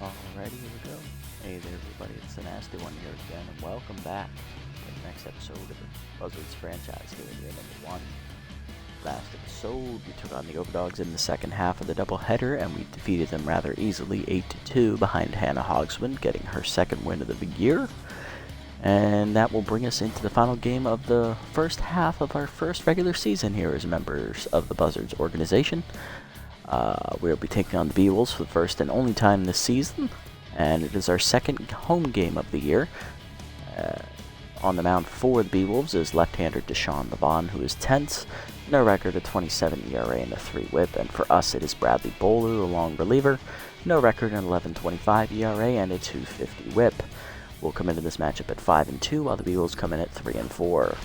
Alrighty, here we go. Hey there everybody, it's the Nasty One here again, and welcome back to the next episode of the Buzzards franchise here in year number 1. Last episode, we took on the Overdogs in the second half of the doubleheader, and we defeated them rather easily, 8-2, behind Hannah Hogsman, getting her second win of the year. And that will bring us into the final game of the first half of our first regular season here as members of the Buzzards organization. We'll be taking on the Beewolves for the first and only time this season, and it is our second home game of the year. On the mound for the Beewolves is left-hander Deshaun Levon, who is tense, no record, a 27 ERA and a 3 whip, and for us it is Bradley Bowler, a long reliever, no record, an 11.25 ERA and a 2.50 whip. We'll come into this matchup at 5-2, while the Beewolves come in at 3-4.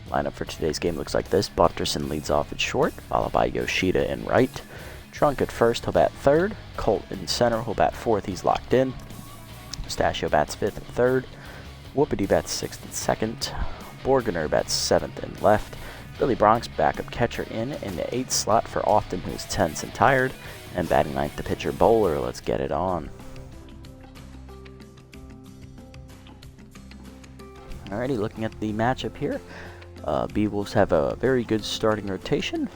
Lineup for today's game looks like this. Bunterson leads off at short, followed by Yoshida in right. Trunk at first, he'll bat third. Colt in center, he'll bat fourth, he's locked in. Pistachio bats fifth and third. Whoopity bats sixth and second. Borgener bats seventh and left. Billy Bronx, backup catcher, in the 8th slot for Often, who's tense and tired. And batting ninth, the pitcher Bowler. Let's get it on. Alrighty, looking at the matchup here. Beewolves have a very good starting rotation.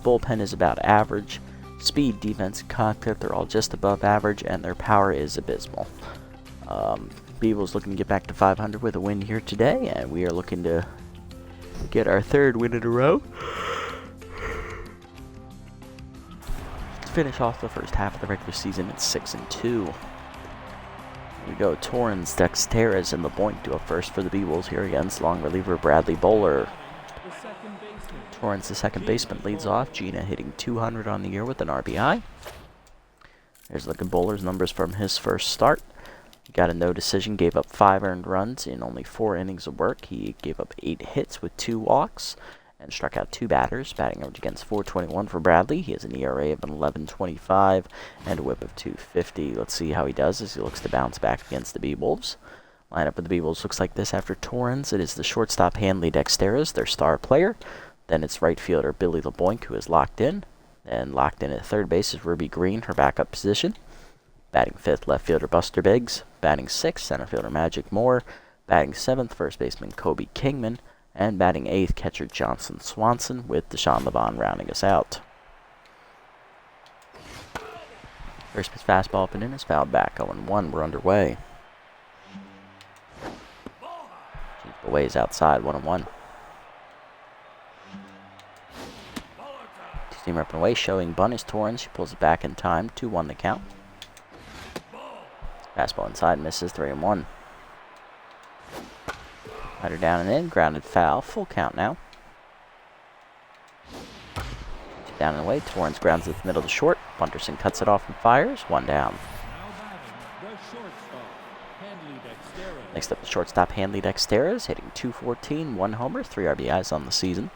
Bullpen is about average. Speed, defense, cockpit, they're all just above average, and their power is abysmal. Beewolves looking to get back to 500 with a win here today, and we are looking to get our third win in a row. To finish off the first half of the regular season at 6-2. We go Torrens, Dexter, and LeBoink do a first for the Beewolves here against long reliever Bradley Bowler. Torrens, the second baseman, leads off. Gina hitting 200 on the year with an RBI. Here's looking Bowler's numbers from his first start. He got a no decision, gave up 5 earned runs in only 4 innings of work. He gave up 8 hits with 2 walks and struck out 2 batters, batting average against .421 for Bradley. He has an ERA of an 11.25 and a whip of 2.50. Let's see how he does as he looks to bounce back against the Beewolves. Lineup of the Beewolves looks like this after Torrens. It is the shortstop Hanley Dexteras, their star player. Then it's right fielder Billy LeBoink, who is locked in. And locked in at third base is Ruby Green, her backup position. Batting 5th, left fielder Buster Biggs. Batting 6th, center fielder Magic Moore. Batting 7th, first baseman Kobe Kingman. And batting 8th, catcher Johnson Swanson, with Deshaun Levon rounding us out. First pitch fastball up and in is fouled back. 0-1, we're underway. Cheap away is outside, 1-1. Two-seamer up and away, showing bunt is Torrens. She pulls it back in time, 2-1 the count. Fastball inside, misses, 3-1. Header down and in, grounded foul, full count now. Down and away, Torrens grounds it to the middle of the short. Bunterson cuts it off and fires, 1 down. Next up, the shortstop Hanley Dexteras, hitting .214, 1 homer, 3 RBIs on the season.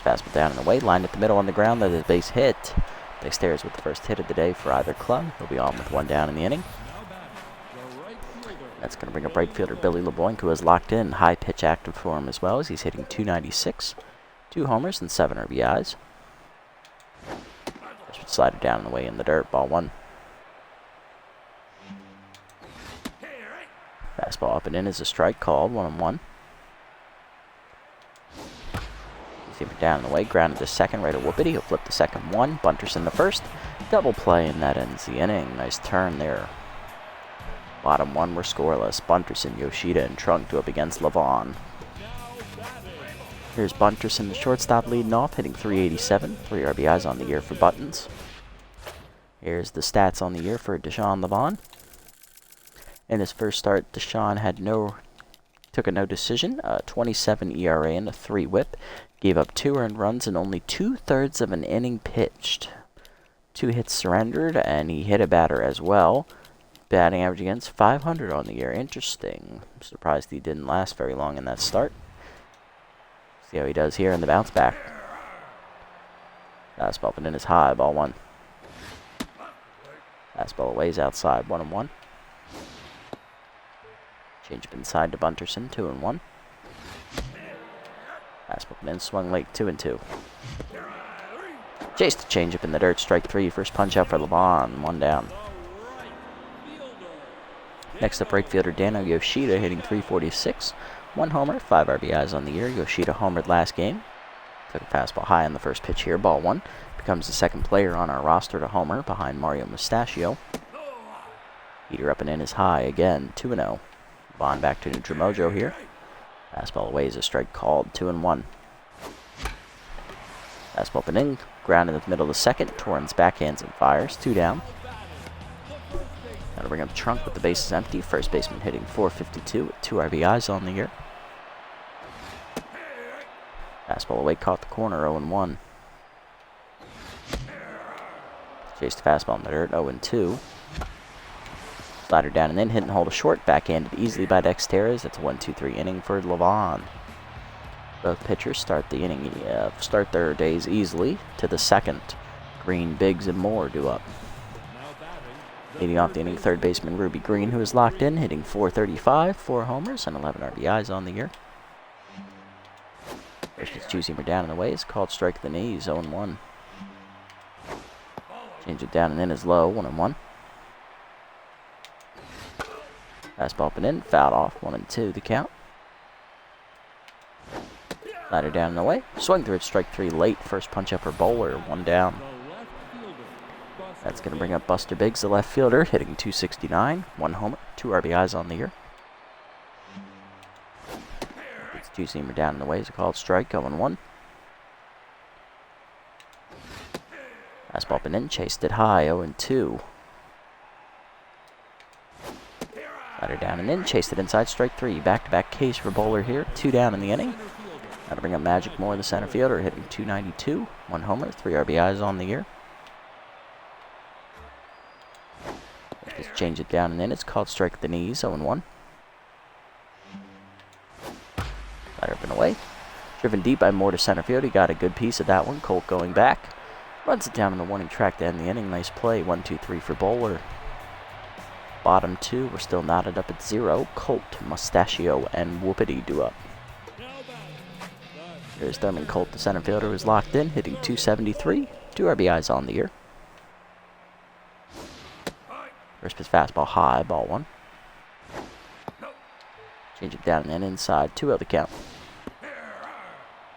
Fastball down and away, lined at the middle on the ground, that is base hit. Dexteras with the first hit of the day for either club. He'll be on with 1 down in the inning. That's going to bring up right fielder Billy LeBoink, who is locked in. High pitch active for him as well, as he's hitting .296, 2 homers and 7 RBIs. Just slide it down and away in the dirt, ball 1. Fastball up and in is a strike called, 1-1. He's down and away, grounded to second, right at Whoopity. He'll flip the second 1, Bunterson the first. Double play, and that ends the inning. Nice turn there. Bottom 1 were scoreless. Bunterson, Yoshida, and Trunk go up against Levon. Here's Bunterson, the shortstop, leading off, hitting .387, 3 RBIs on the year for Buttons. Here's the stats on the year for Deshaun Levon. In his first start, Deshaun took a no decision, 27 ERA and a 3 whip. Gave up 2 earned runs and only 2/3 of an inning pitched. 2 hits surrendered, and he hit a batter as well. Batting average against .500 on the year. Interesting. I'm surprised he didn't last very long in that start. See how he does here in the bounce back. Fastball up and in is high, ball 1. Fastball away is outside, 1-1. Change up inside to Bunterson, 2-1. Fastball up and in, swung late, 2-2. Chase the changeup in the dirt, strike 3. First punch out for LeBron, 1 down. Next up, right fielder Dano Yoshida hitting .346. 1 homer, 5 RBIs on the year. Yoshida homered last game. Took a fastball high on the first pitch here, ball 1. Becomes the second player on our roster to homer behind Mario Mustachio. Heater up and in is high again, 2-0. Bond back to neutral mojo here. Fastball away is a strike called, 2-1. Fastball up and in, ground in the middle of the second. Torrens backhands and fires, 2 down. That'll bring up Trunk with the bases empty. First baseman hitting .452 with 2 RBIs on the year. Fastball away, caught the corner, 0-1. Chased the fastball in the dirt, 0-2. Slider down and in, hit and hold a short. Backhanded easily by Dexter. That's a 1-2-3 inning for Levon. Both pitchers start the inning, start their days easily to the second. Green, Biggs, and Moore due up. Leading off the inning, third baseman Ruby Green, who is locked in, hitting .435, 4 homers, and 11 RBIs on the year. First pitch, 2-seamer down and away, is called strike at the knees, 0-1. Change it down and in is low, 1-1. Fastball up and in, fouled off, 1-2 the count. Slider down and away, swing through it, strike 3 late. First punch up for Bowler, 1 down. That's going to bring up Buster Biggs, the left fielder, hitting .269, 1 homer, 2 RBIs on the year. It's 2-seamer down and away, is a called strike, 0-1. Fastball up and in, chased it high, 0-2. Slider down and in, chased it inside, strike 3. Back-to-back case for Bowler here, 2 down in the inning. That'll bring up Magic Moore, the center fielder, hitting .292, 1 homer, 3 RBIs on the year. Just change it down and in, it's called strike at the knees, 0-1. Slider up and away. Driven deep by Moore to center field, he got a good piece of that one. Colt going back. Runs it down in the warning track to end the inning. Nice play, 1-2-3 for Bowler. Bottom 2, we're still knotted up at 0. Colt, Mustachio, and Whoopity due up. Here's Thurman Colt, the center fielder, who's locked in, hitting .273, 2 RBIs on the year. First pitch fastball high, ball 1. Change it down and in inside, 2-0 the count.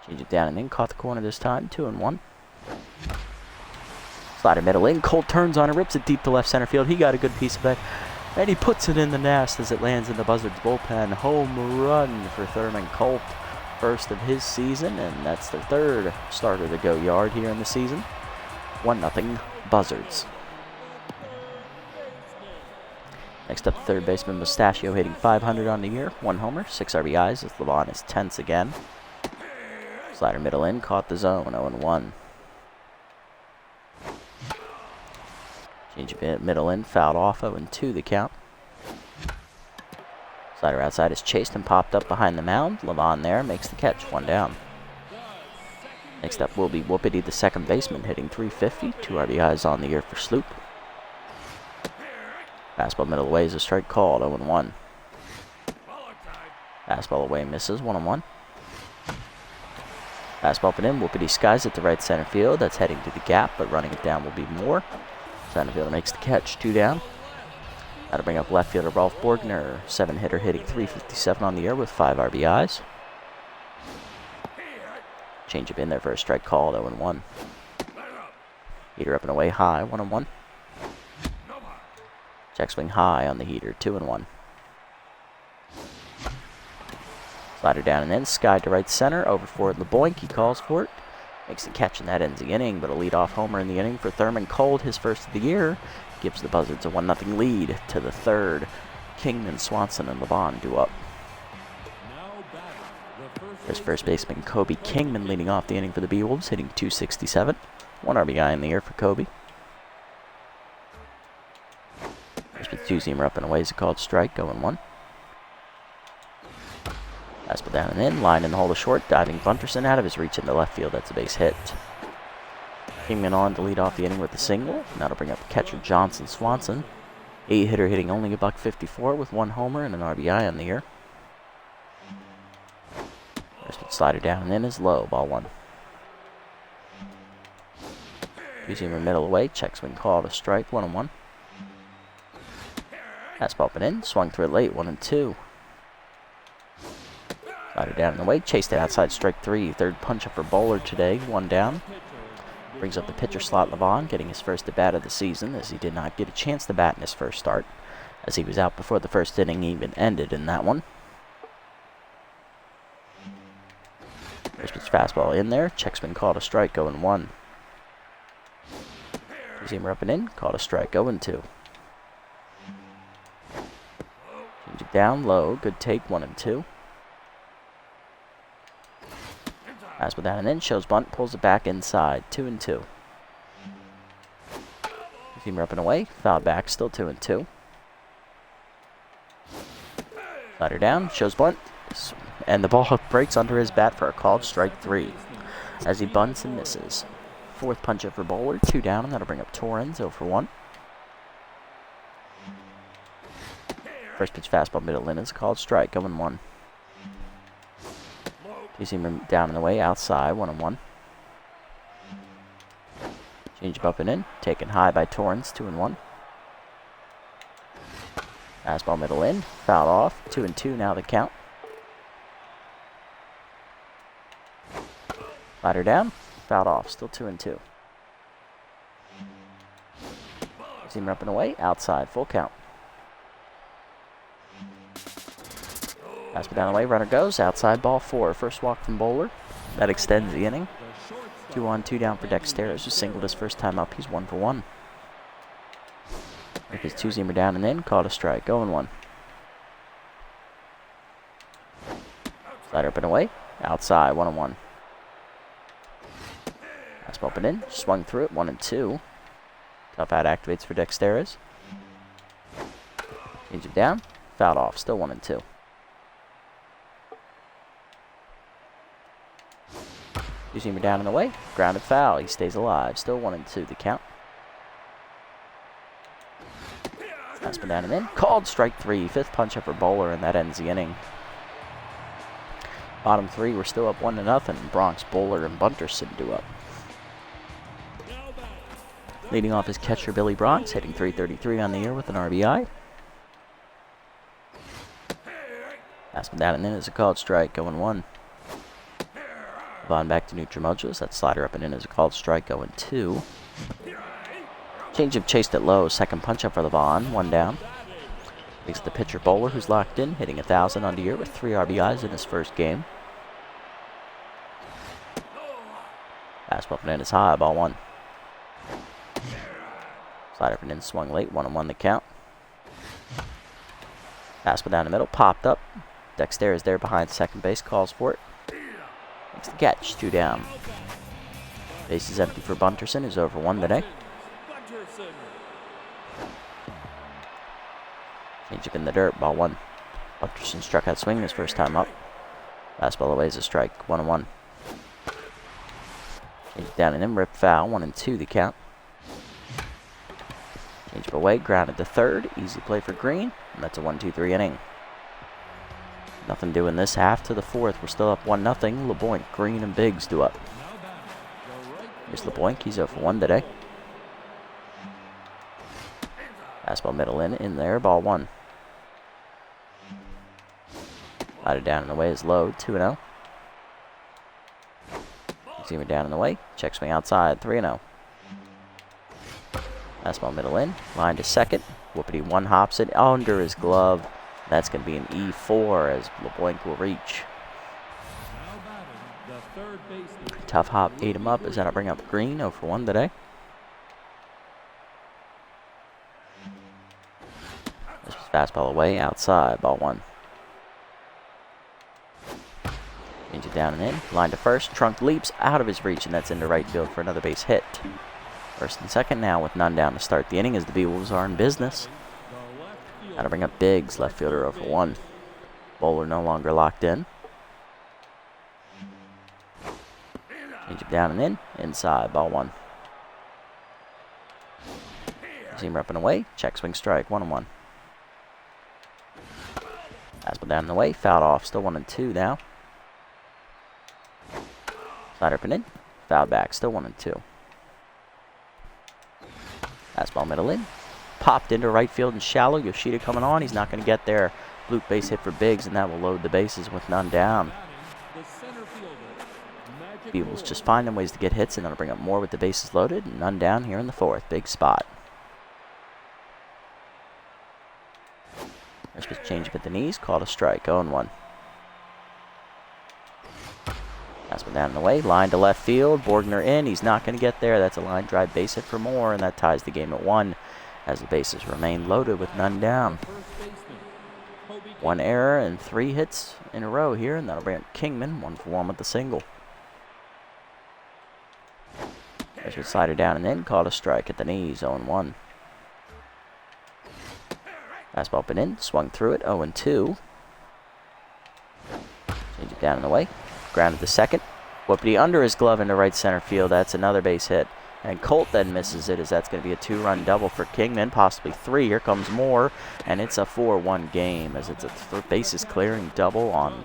Change it down and in, caught the corner this time, 2-1. Slider middle in, Colt turns on it, rips it deep to left center field. He got a good piece of that, and he puts it in the nest as it lands in the Buzzards bullpen. Home run for Thurman Colt, first of his season, and that's their third starter to go yard here in the season. 1-0 Buzzards. Next up, third baseman Mustachio hitting .500 on the year, 1 homer, 6 RBIs as Levon is tense again. Slider middle in, caught the zone, 0-1. Change of middle in, fouled off, 0-2 the count. Slider outside is chased and popped up behind the mound. Levon there makes the catch, 1 down. Next up will be Whoopity, the second baseman, hitting .350, 2 RBIs on the year for Sloop. Fastball middle away is a strike called, 0-1. Fastball away misses, 1-1. Fastball up and in, Whoopity skies it to right center field. That's heading to the gap, but running it down will be Moore. Center fielder makes the catch, 2 down. That'll bring up left fielder Rolf Borgner, 7-hitter hitting .357 on the year with 5 RBIs. Change up in there for a strike called, 0-1. Heater up and away high, 1-1. Check swing high on the heater, 2-1. Slider down and in, skied to right center, over for LeBoink, he calls for it. Makes the catch and that ends the inning, but a leadoff homer in the inning for Thurman Colt, his first of the year, gives the Buzzards a 1-0 lead to the third. Kingman, Swanson, and LeBon due up. There's first baseman Kobe Kingman leading off the inning for the B-Wolves, hitting .267. 1 RBI in the air for Kobe. First pitch 2-seamer up and away is a called strike, 0-1. Fastball down and in, line in the hole to short, diving Bunterson out of his reach into left field. That's a base hit. Kingman on to lead off the inning with a single. And that'll bring up catcher Johnson Swanson. 8-hitter hitting only a .154 with 1 homer and an RBI on the year. First pitch slider down and in is low, ball 1. Two-seamer middle away, check swing called a strike, 1-1. Fastball up and in, swung through it late, 1-2. Slider down and away, chased it outside, strike 3. Third punch up for Bowler today, 1 down. Brings up the pitcher slot, Levon, getting his first at bat of the season, as he did not get a chance to bat in his first start, as he was out before the first inning even ended in that one. First pitch fastball in there, check swing called a strike, 0-1. Two-seamer up and in, called a strike, 0-2. Change it down low, good take, 1-2. Fastball down and in, shows bunt, pulls it back inside, 2-2. Two-seamer up and away, foul back, still 2-2. Slider down, shows bunt, and the ball breaks under his bat for a called strike 3 as he bunts and misses. Fourth punch up for Bowler, 2 down, and that'll bring up Torrens, 0-1. First pitch fastball middle in is a called strike, 0-1. Two-seamer down and away, outside, 1-1. Change up and in, taken high by Torrens, 2-1. Fastball middle in, fouled off, 2-2 now the count. Slider down, fouled off, still 2-2. Seamer up and away, outside, full count. Fastball down and away, runner goes, outside, ball 4. First walk from Bowler. That extends the inning. 2 on, 2 down for Dexter, who singled his first time up. He's 1 for 1. With his two-seamer down and in, called a strike, 0-1. Slider up and away, outside, 1-1. Fastball up and in, swung through it, 1-2. Tough out activates for Dexteris. Change it down, fouled off, still 1-2. Two-seamer down and away, grounded foul, he stays alive, still 1-2 the count. Fastball down and in, called strike 3, fifth punch up for Bowler, and that ends the inning. Bottom 3, we're still up 1-0, Bronx, Bowler, and Bunterson do up. Leading off is catcher Billy Bronx, hitting .333 on the year with an RBI. Fastball down and in is a called strike, 0-1. Vaughn back to Nutrimojos, that slider up and in is a called strike, 0-2. Changeup chased it low, second punch up for Vaughn, 1 down. Leads the pitcher Bowler, who's locked in, hitting 1,000 on the year with 3 RBIs in his first game. Fastball up and in is high, ball 1. Slider up and in, swung late, 1-1 the count. Fastball down the middle, popped up. Dexter is there behind second base, calls for it. Makes the catch, 2 down. Base is empty for Bunterson, who's over 1 today. Change up in the dirt, ball 1. Bunterson struck out swinging his first time up. Fastball away is a strike, 1-1. Change it down and in, rip foul, 1-2 the count. Change up away, grounded to third, easy play for Green, and that's a 1-2-3 inning. Nothing doing this half to the 4th. We're still up 1-0. LeBoink, Green, and Biggs do up. Here's LeBoink. He's 0 for 1 today. Fastball middle in there. Ball 1. Slider down and away is low. 2-0. Seamer down and away. Check swing outside. 3-0. Fastball middle in. Line to second. Whoopity 1 hops it under his glove. That's going to be an E4 as LeBoink will reach. Tough hop ate him up as that'll bring up Green, 0 for 1 today. This was fastball away, outside, ball 1. Change it down and in, line to first, trunk leaps out of his reach, and that's into right field for another base hit. First and second now with none down to start the inning as the B-Wolves are in business. That'll bring up Biggs, left fielder 0 for 1. Bowler no longer locked in. Change it down and in, inside, ball 1. Seamer up and away, check swing strike, 1-1. Fastball down and away, fouled off, still 1-2 now. Slider up and in, fouled back, still 1-2. Fastball middle in. Popped into right field and shallow. Yoshida coming on. He's not going to get there. Bloop base hit for Biggs, and that will load the bases with none down. Beavles just finding ways to get hits, and that'll bring up more with the bases loaded. And none down here in the fourth. Big spot. First pitch change up at the knees. Called a strike. 0-1. Fastball down and away. Line to left field. Borgner in. He's not going to get there. That's a line drive base hit for Moore, and that ties the game at 1 as the bases remain loaded with none down. 1 error and 3 hits in a row here, and that'll bring up Kingman 1-for-1 with the single. There's a slider down and in. Called a strike at the knees. 0-1. Fastball up and in. Swung through it. 0-2. Change it down and away. Grounded to second. Whoopity under his glove into right center field. That's another base hit. And Colt then misses it, as that's going to be a 2-run double for Kingman, possibly 3. Here comes Moore, and it's a 4-1 game, as it's a bases clearing double on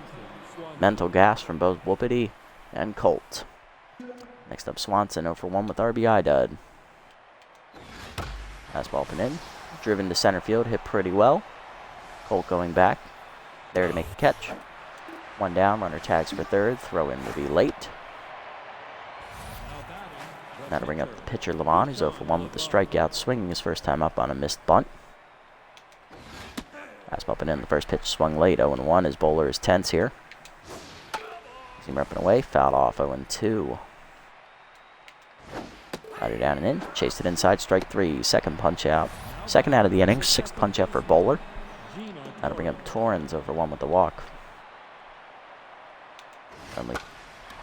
mental gas from both Whoopity and Colt. Next up, Swanson 0-for-1 with RBI dud. Fastball up and in. Driven to center field, hit pretty well. Colt going back, there to make the catch. 1 down, runner tags for third. Throw in will be late. That'll bring up the pitcher, Levon, who's 0-for-1 with the strikeout, swinging his first time up on a missed bunt. Fastball up and in. The first pitch swung late. 0-1. His bowler is tense here. Seamer up and away. Fouled off. 0-2. Slider down and in. Chased it inside. Strike 3. Second punch out. Second out of the inning. 6th punch out for bowler. That'll bring up Torrens 0-for-1 with the walk. Only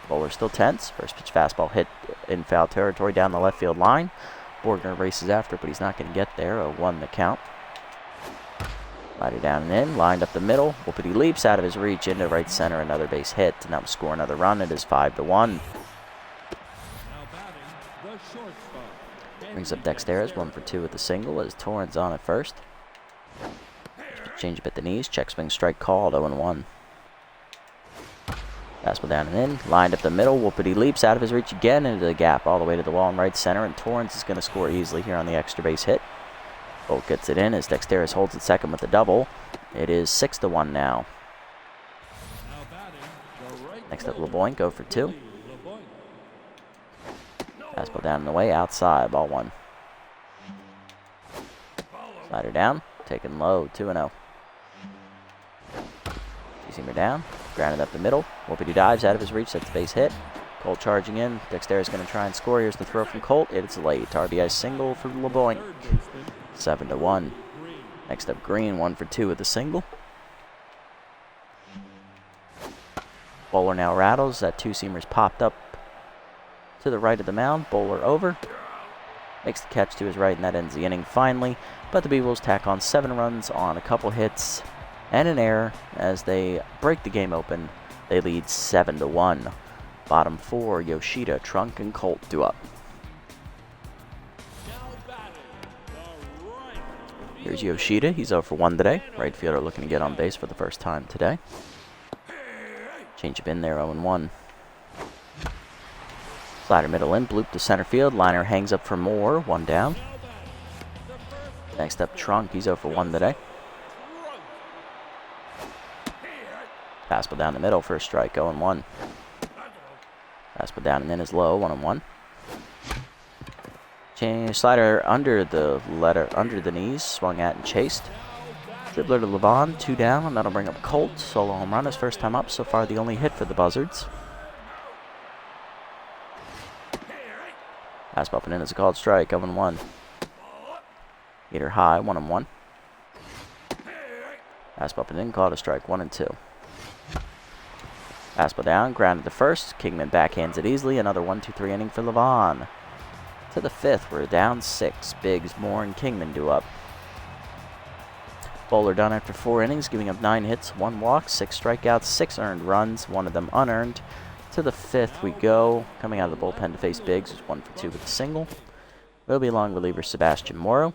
bowler still tense. First pitch fastball hit in foul territory down the left field line. Borgner races after, but he's not going to get there. 0-1 the count. Slider down and in. Lined up the middle. Whoopity leaps out of his reach into right center. Another base hit. And that will score another run. It is 5-1. Brings up Dexter, 1-for-2 with a single as Torrens on at first. Change up at the knees. Check swing strike called. 0-1. Fastball down and in. Lined up the middle. Whoopity leaps out of his reach again into the gap all the way to the wall in right center. And Torrens is going to score easily here on the extra base hit. Colt gets it in as Dexter holds it second with the double. It is 6-1 now. Next up, LeBoink 0-for-2. Fastball down and away. Outside. Ball 1. Slider down. Taken low. 2-0. Seamer down. Grounded up the middle. Whoopity dives out of his reach. That's a base hit. Colt charging in. Dexter is going to try and score. Here's the throw from Colt. It's late. RBI single for LeBoink. 7-1. Next up, Green 1-for-2 with a single. Bowler now rattles. That 2-seamer's popped up to the right of the mound. Bowler over. Makes the catch to his right, and that ends the inning finally. But the Beavers tack on 7 runs on a couple hits and an error as they break the game open. They lead 7-1. Bottom 4, Yoshida, Trunk, and Colt due up. Here's Yoshida. He's 0-for-1 today. Right fielder looking to get on base for the first time today. Change up in there, 0-1. Slider middle in, bloop to center field. Liner hangs up for Moore, 1 down. Next up, Trunk. He's 0-for-1 today. Fastball down the middle for a strike, 0-1. Fastball down and in is low, 1-1. Change slider under the knees, swung at and chased. Dribbler to Levon, 2 down, and that'll bring up Colt. Solo home run, his first time up, so far the only hit for the Buzzards. Fastball up and in is a called strike, 0-1. Heater high, 1-1. Fastball up and in, called a strike, 1-2. Fastball down, grounded to first. Kingman backhands it easily. Another 1-2-3 inning for Levon. To the 5th, we're down 6. Biggs, Moore, and Kingman due up. Bowler done after 4 innings, giving up 9 hits, 1 walk, 6 strikeouts, 6 earned runs, 1 of them unearned. To the 5th we go. Coming out of the bullpen to face Biggs, who's 1-for-2 with a single. Will be long reliever Sebastian Morrow.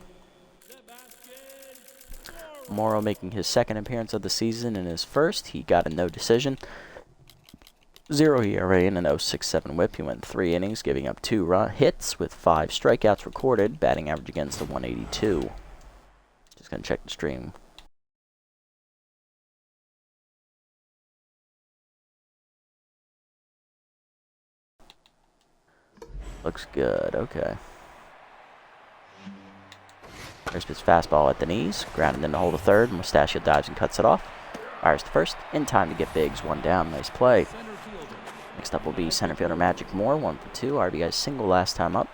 Morrow making his 2nd appearance of the season. In his first, he got a no decision. .0 ERA and an .067 WHIP. He went 3 innings, giving up 2 hits with 5 strikeouts recorded. Batting average against a 182. Just gonna check the stream. Looks good. Okay. First pitch fastball at the knees, grounded in to hold a third. Mustachio dives and cuts it off. Fires to first, in time to get Biggs. 1 down. Nice play. Next up will be center fielder Magic Moore. 1 for 2. RBI single last time up.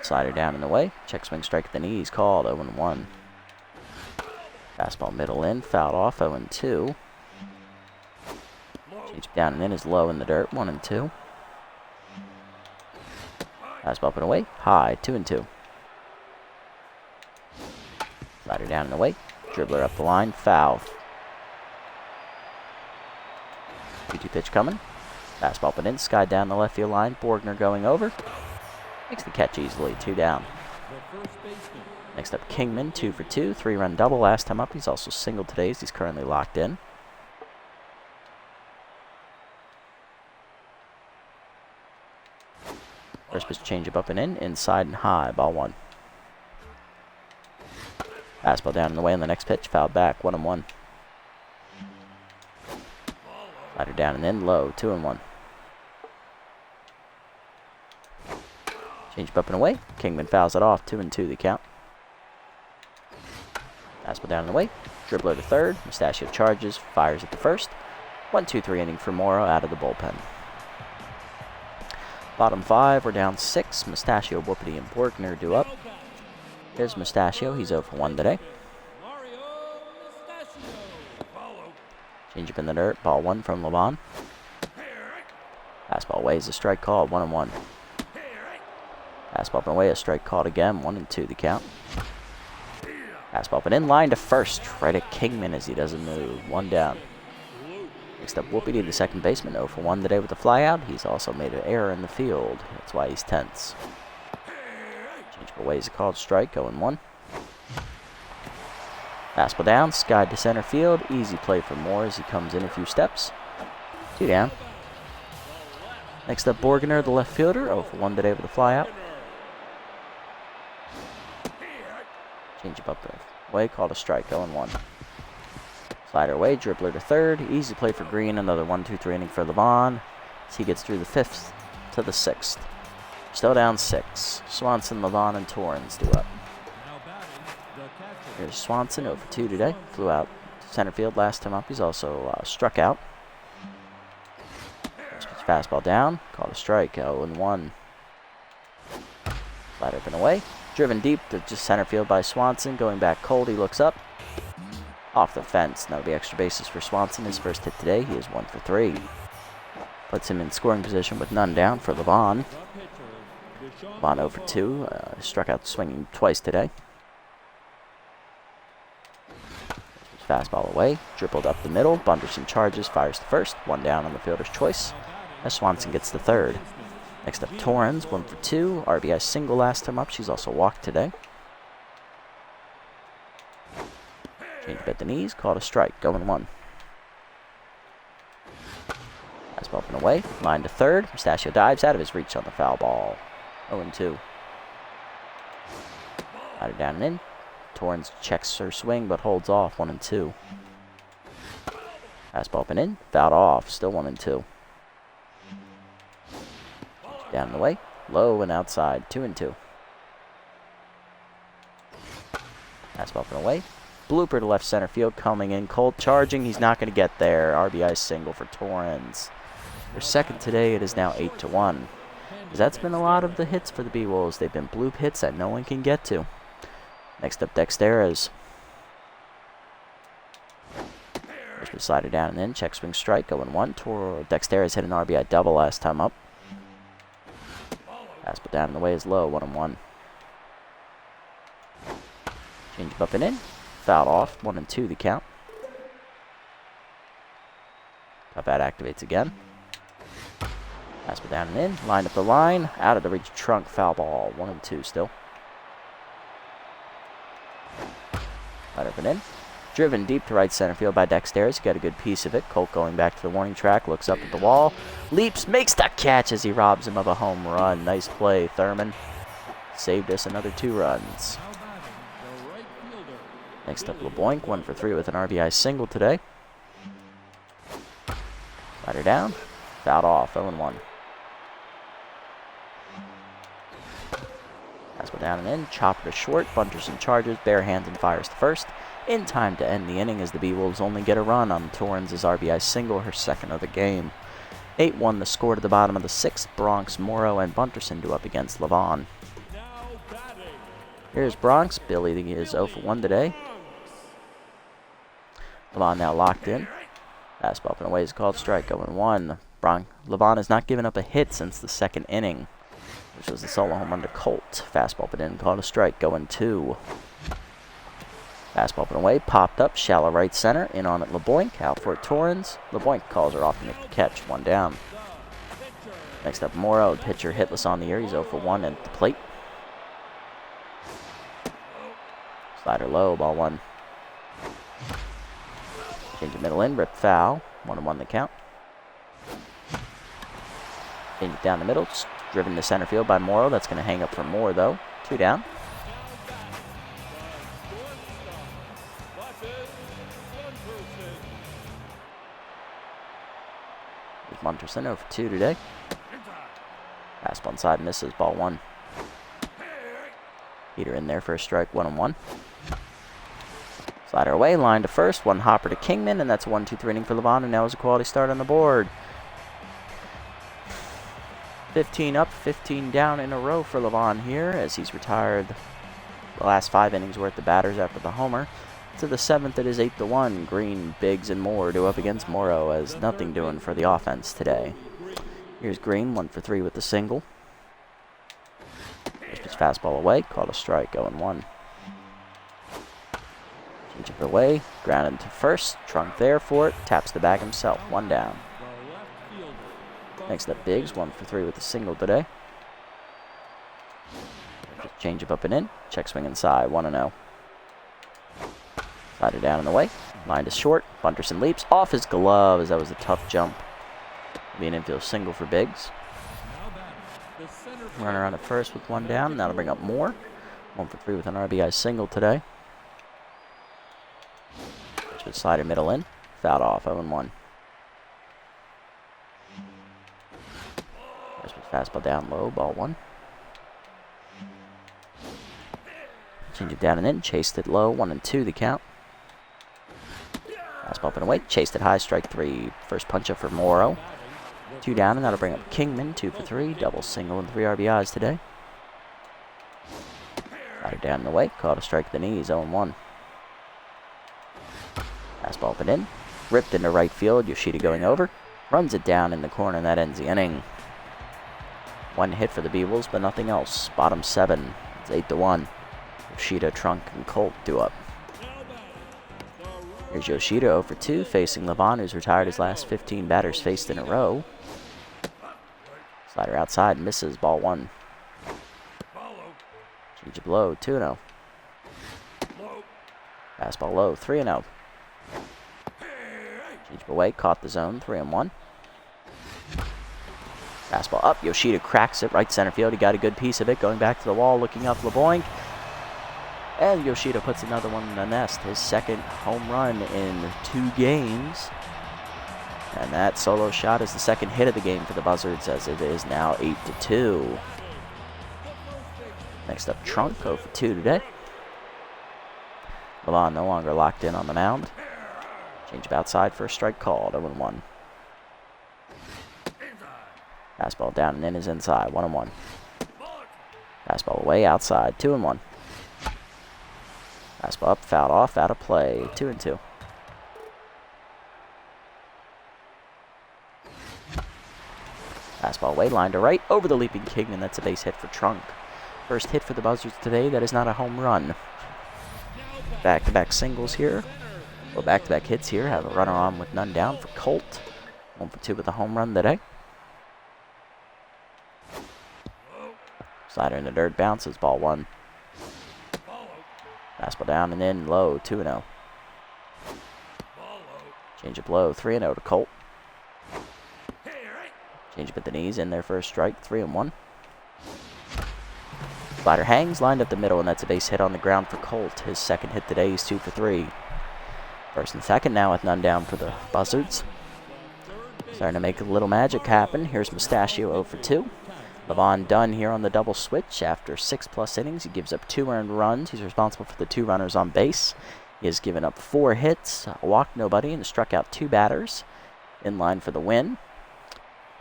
Slider down and away. Check swing strike at the knees. Called 0-1. Fastball middle in. Fouled off 0-2. Change down and in is low in the dirt. 1-2. Fastball up and away. High. 2-2. Slider down and away. Dribbler up the line. Foul. 2-2 pitch coming. Fastball up and in. Sky down the left field line. Borgner going over. Makes the catch easily. 2 down. Next up, Kingman. 2 for 2. 3-run double last time up. He's also singled today as he's currently locked in. First pitch changeup up and in. Inside and high. Ball 1. Fastball down and away on the next pitch. Fouled back. 1-1. Slider down and in. Low. 2-1. Change up and away. Kingman fouls it off. 2-2 the count. Fastball down and away. Dribbler to third. Mustachio charges. Fires at the first. 1-2-3 inning for Morrow out of the bullpen. Bottom 5. We're down 6. Mustachio, Whoopity, and Borgner due up. Here's Mustachio. He's 0 for 1 today. Change up in the dirt. Ball 1 from Levon. Fastball away is a strike called. 1-1. Fastball up and away, a strike called again. 1-2 the count. Fastball up and in, line to first. Right at Kingman as he doesn't move. 1 down. Next up, Whoopity, the second baseman. 0 for 1 today with the flyout. He's also made an error in the field. That's why he's tense. Change up away is a called strike. 0-1. Fastball down. Skied to center field. Easy play for Moore as he comes in a few steps. 2 down. Next up, Borgner, the left fielder. 0 for 1 today with the flyout. Change up and away, called a strike, 0-1. Slider away, dribbler to third. Easy play for Green, another 1-2-3 inning for Levon. As he gets through the 5th to the 6th. Still down 6. Swanson, Levon, and Torrens due up. Here's Swanson, 0 for 2 today. Flew out to center field last time up. He's also struck out. Fastball down, called a strike, 0-1. Slider up and away. Driven deep to just center field by Swanson. Going back cold, he looks up. Off the fence. That'll be extra bases for Swanson. His first hit today, he is 1 for 3. Puts him in scoring position with none down for Levon. Levon 0 for 2. Struck out swinging twice today. Fastball away. Dribbled up the middle. Bunderson charges. Fires to first. 1 down on the fielder's choice. As Swanson gets the third. Next up, Torrens, 1 for 2. RBI single last time up. She's also walked today. Change up at the knees. Called a strike. 0-1. Fastball up and away. Line to third. Mustachio dives out of his reach on the foul ball. 0-2. Slider down and in. Torrens checks her swing but holds off. 1-2. Fastball up and in. Fouled off. Still 1-2. Down and away. Low and outside. 2-2. Fastball up and away. Blooper to left center field. Coming in. Colt charging. He's not going to get there. RBI single for Torrens. Their second today. It is now 8-1. That's been a lot of the hits for the B-Wolves. They've been bloop hits that no one can get to. Next up, Dexter. First slider down and in. Check swing strike. 0-1. Dexter hit an RBI double last time up. Fastball down and away is low. 1-1. Change up and in. Fouled off. 1-2 the count. Top bat activates again. Fastball down and in. Line up the line. Out of the reach trunk. Foul ball. 1-2 still. Right up and in. Driven deep to right center field by Dexter. He got a good piece of it. Colt going back to the warning track, looks up at the wall, leaps, makes the catch as he robs him of a home run. Nice play, Thurman. Saved us another 2 runs. Next up, LeBoink, 1 for 3 with an RBI single today. Slider down, fouled off, 0-1. Fastball down and in, chopper to short, bunters and charges, bare hands and fires to first. In time to end the inning as the B-Wolves only get a run on Torrens' RBI single, her second of the game. 8-1 the score to the bottom of the 6th. Bronx, Morrow, and Bunterson do up against Levon. Here's Bronx. Billy is 0 for 1 today. Levon now locked in. Fastball up and away is called strike, 0-1. Levon has not given up a hit since the 2nd inning, which was the solo home run to Colt. Fastball up and in, called a strike, 0-2. Fastball up and away, popped up, shallow right center, in on it LeBoink, out for it Torrens. LeBoink calls her off to make the catch, 1 down. Next up, Morrow, pitcher hitless on the year, he's 0 for 1 at the plate. Slider low, ball 1. Change it middle in, rip foul, 1-1 the count. Change it down the middle, driven to center field by Morrow, that's going to hang up for more though, 2 down. Bunterson 0 for 2 today. Fastball inside misses, ball 1. Heater in there for a strike, 1-1. Slider away, line to first, 1 hopper to Kingman, and that's a 1-2-3 inning for Levon, and now is a quality start on the board. 15 up, 15 down in a row for Levon here, as he's retired the last 5 innings worth of batters after the homer. To the 7th, it is 8-1. Green, Biggs, and Moore do up against Morrow, as nothing doing for the offense today. Here's Green, 1 for 3 with the single. Just his fastball away, called a strike, 0-1. Change it away, grounded to first, Trunk there for it, taps the bag himself, 1 down. Next up, Biggs, 1 for 3 with the single today. Just change it up and in, check swing inside, 1-0. Slider down and away. Line to short. Bunterson leaps off his glove as that was a tough jump. Be an infield single for Biggs. Runner on at first with 1 down. Now to bring up Moore. 1 for 3 with an RBI single today. Just slider middle in. Fouled off, 0-1. Just fastball down low, ball 1. Change it down and in. Chased it low, 1-2 the count. Fastball up and away, chased it high, strike 3. First punch up for Morrow. 2 down, and that'll bring up Kingman, 2 for 3. Double single and 3 RBIs today. Got it down and away, caught a strike to the knees, 0-1. Fastball up and in, ripped into right field, Yoshida going over. Runs it down in the corner, and that ends the inning. 1 hit for the B-Wolves, but nothing else. Bottom 7, it's 8-1. Yoshida, Trunk, and Colt do up. Here's Yoshida 0 for 2, facing Levon, who's retired his last 15 batters faced in a row. Slider outside, misses, ball 1. Change it low, 2-0. Fastball low, 3-0. Change it away, caught the zone, 3-1. Fastball up, Yoshida cracks it, right center field. He got a good piece of it, going back to the wall, looking up LeBoink. And Yoshida puts another one in the nest, his 2nd home run in 2 games. And that solo shot is the 2nd hit of the game for the Buzzards, as it is now 8-2. Next up, Trunk, 0 for 2 today. Levon no longer locked in on the mound. Change up outside for a strike called, 0-1. Fastball down and in is inside, 1-1. Fastball away, outside, 2-1. Fastball up, fouled off, out of play, 2-2. Fastball away, line to right, over the leaping Kingman. That's a base hit for Trunk. First hit for the Buzzards today, that is not a home run. Back-to-back singles here. Well, back-to-back hits here. Have a runner on with none down for Colt. 1 for 2 with a home run today. Slider in the dirt, bounces, ball 1. Fastball down and in, low, 2-0. Change up low, 3-0 to Colt. Change up at the knees, in there for a strike, 3-1. Slider hangs, lined up the middle, and that's a base hit on the ground for Colt. His second hit today, he's 2 for 3. First and second now with none down for the Buzzards. Starting to make a little magic happen. Here's Mustachio 0 for 2. Levon done here on the double switch. After 6+ innings, he gives up 2 earned runs. He's responsible for the 2 runners on base. He has given up 4 hits, walked nobody, and struck out 2 batters. In line for the win.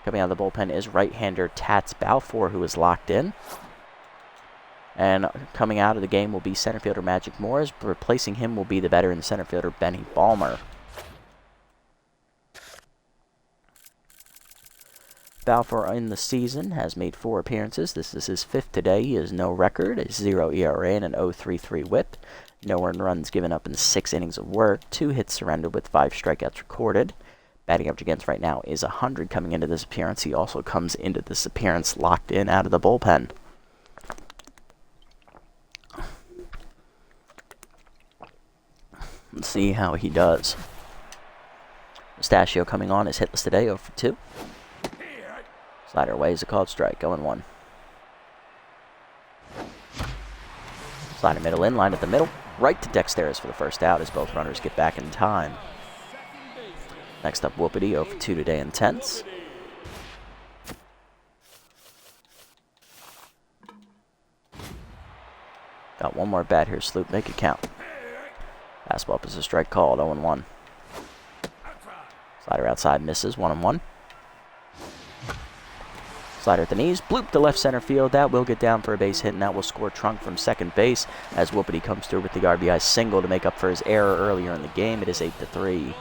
Coming out of the bullpen is right-hander Tats Balfour, who is locked in. And coming out of the game will be center fielder Magic Morris. Replacing him will be the veteran center fielder Benny Balmer. Balfour in the season has made 4 appearances. This is his 5th today. He has no record, a 0 ERA and an 0.33 whip. No earned runs given up in 6 innings of work. 2 hits surrendered with 5 strikeouts recorded. Batting average against right now is 100 coming into this appearance. He also comes into this appearance locked in out of the bullpen. Let's see how he does. Mustachio coming on is hitless today, 0 for 2. Slider away is a called strike, 0-1. Slider middle in, line at the middle. Right to Dexter for the first out as both runners get back in time. Next up, Whoopity, 0 for 2 today, intense. Got one more bat here, Sloop, make it count. Fastball up is a strike called, 0-1. Slider outside misses, 1-1. Slider at the knees, bloop to left center field. That will get down for a base hit, and that will score Trunk from second base as Whoopity comes through with the RBI single to make up for his error earlier in the game. It is 8-3,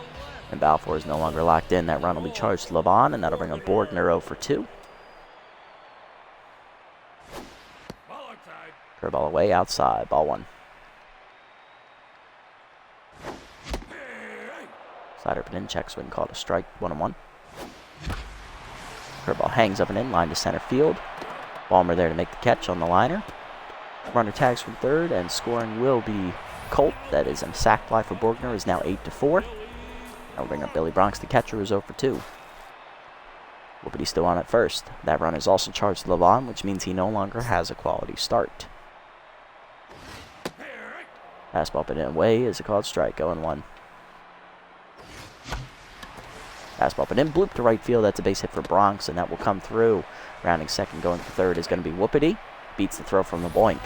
and Balfour is no longer locked in. That run will be charged to Levon, and that'll bring up Borgner 0 for 2. Curveball away, outside, ball 1. Slider up and in, check swing called a strike, 1-1. Curveball hangs up and in, line to center field. Balmer there to make the catch on the liner. Runner tags from third, and scoring will be Colt. That is a sac fly for Borgner, is now 8-4. That'll bring up Billy Bronx, the catcher, who's 0 for 2. Whoopity still on at first. That run is also charged to Levon, which means he no longer has a quality start. Fastball up and in away is a called strike, 0-1. Fastball up and in, bloop to right field. That's a base hit for Bronx, and that will come through. Rounding second, going for third is going to be Whoopity. Beats the throw from the boink.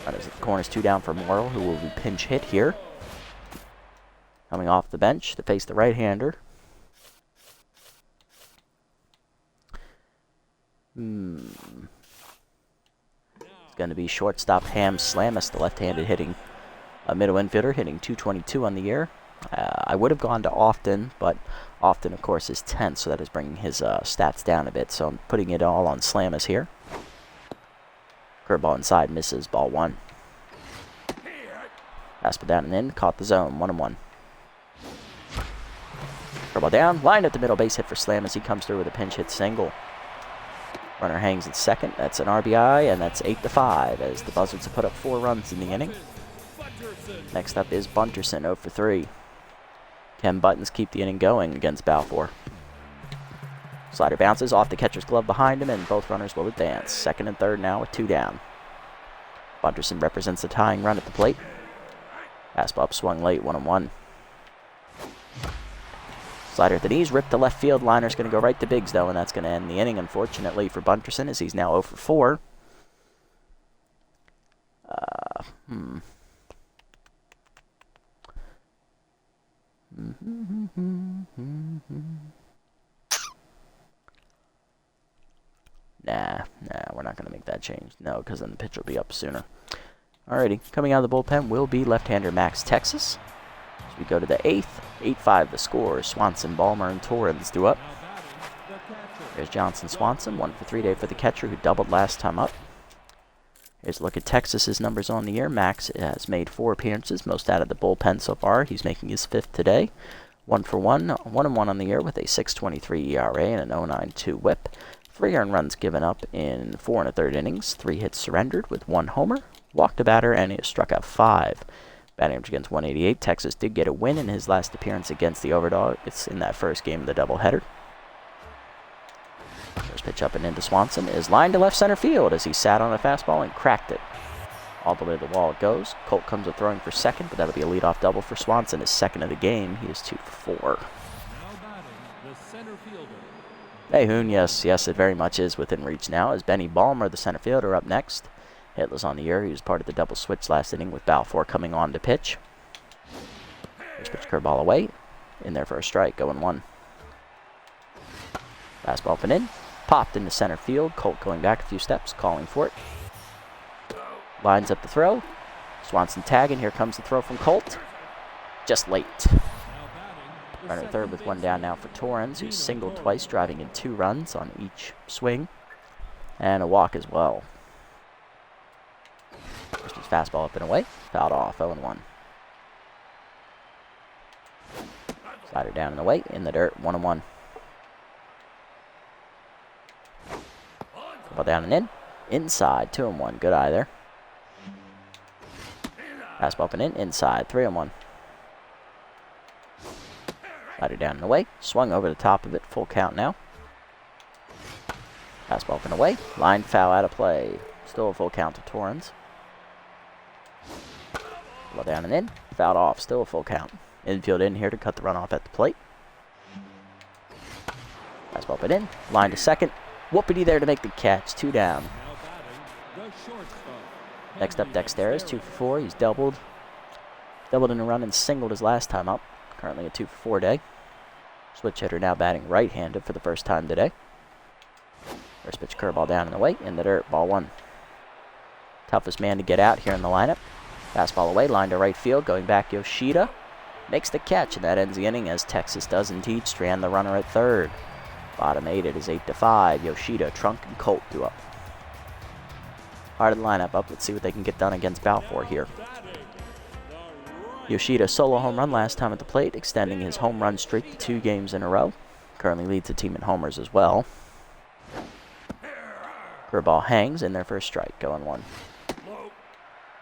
Runners at the corners, 2 down for Morrill, who will be pinch hit here. Coming off the bench to face the right-hander. It's going to be shortstop Ham Slamus, the left-handed hitting. A middle infielder hitting 222 on the year. I would have gone to Often, but Often, of course, is 10th, so that is bringing his stats down a bit. So I'm putting it all on Slamus here. Curveball inside, misses, ball 1. Fastball down and in, caught the zone, 1-1. Curveball down, line at the middle, base hit for Slamus. He comes through with a pinch hit single. Runner hangs at second, that's an RBI, and that's 8-5 as the Buzzards have put up 4 runs in the inning. Next up is Bunterson, 0 for 3. Ken Buttons keep the inning going against Balfour. Slider bounces off the catcher's glove behind him, and both runners will advance. Second and third now with 2 down. Bunterson represents the tying run at the plate. Fastball up swung late, 1-1. Slider at the knees, ripped to left field. Liner's going to go right to Biggs, though, and that's going to end the inning, unfortunately, for Bunterson, as he's now 0 for 4. Nah, we're not going to make that change. No, because then the pitch will be up sooner. Alrighty, coming out of the bullpen will be left-hander Max Texas. As we go to the 8th, 8-5 the score. Swanson, Balmer, and Torrens do up. There's Johnson Swanson, 1 for 3 day for the catcher who doubled last time up. Here's a look at Texas's numbers on the year. Max has made 4 appearances, most out of the bullpen so far. He's making his 5th today. 1 for 1, 1-1 on the year with a 6.23 ERA and an 0.92 whip. 3 earned runs given up in 4 1/3 innings. 3 hits surrendered with 1 homer. Walked a batter, and he has struck out 5. Batting average against 188. Texas did get a win in his last appearance against the Overdog. It's in that first game of the doubleheader. First pitch up and into Swanson is lined to left center field as he sat on a fastball and cracked it. All the way to the wall it goes. Colt comes up throwing for second, but that'll be a leadoff double for Swanson, his second of the game. He is 2 for 4. Hey, Hoon, yes, it very much is within reach now, as Benny Balmer, the center fielder, up next. Hitless on the year. He was part of the double switch last inning with Balfour coming on to pitch. First pitch curveball away. In there for a strike, going 1. Fastball up and in. Popped into center field. Colt going back a few steps, calling for it. Lines up the throw. Swanson tagging. Here comes the throw from Colt. Just late. Runner at third with 1 down now for Torrens, who's singled twice, driving in 2 runs on each swing. And a walk as well. First his fastball up and away. Fouled off, 0-1. Slider down and away, in the dirt, 1-1. Ball down and in. Inside, 2-1. Good eye there. Fastball up and in, inside, 3-1. Slider down and away. Swung over the top of it, full count now. Fastball up and away. Line foul out of play. Still a full count to Torrens. Ball down and in. Fouled off. Still a full count. Infield in here to cut the runoff at the plate. Fastball up and in. Line to second. Whoopity there to make the catch. 2 down. Next up, Dexter is 2 for 4. He's doubled. Doubled in a run and singled his last time up. Currently a 2 for 4 day. Switch hitter now batting right-handed for the first time today. First pitch curveball down and away. In the dirt. Ball 1. Toughest man to get out here in the lineup. Fastball away. Line to right field. Going back Yoshida. Makes the catch, and that ends the inning as Texas does indeed strand the runner at third. Bottom 8, it is 8-5. Yoshida, Trunk, and Colt 2 up. Heart of the lineup up. Let's see what they can get done against Balfour here. Yoshida solo home run last time at the plate, extending his home run streak to 2 games in a row. Currently leads the team in homers as well. Curveball hangs in there for a strike, going 1.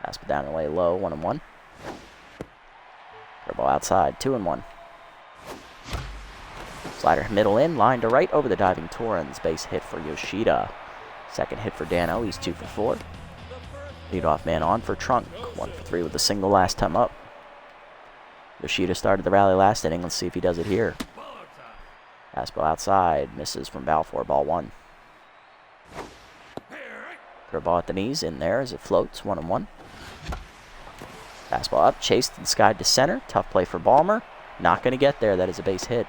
Fastball down and away low, 1-1. Curveball outside, 2-1. Slider middle in, line to right over the diving Torrens. Base hit for Yoshida. Second hit for Dano, he's 2 for 4. Leadoff man on for Trunk, 1 for 3 with a single last time up. Yoshida started the rally last inning. Let's see if he does it here. Fastball outside. Misses from Balfour. Ball 1. Curveball at the knees. In there as it floats. 1-1. Fastball up. Chased and skied to center. Tough play for Balmer. Not going to get there. That is a base hit.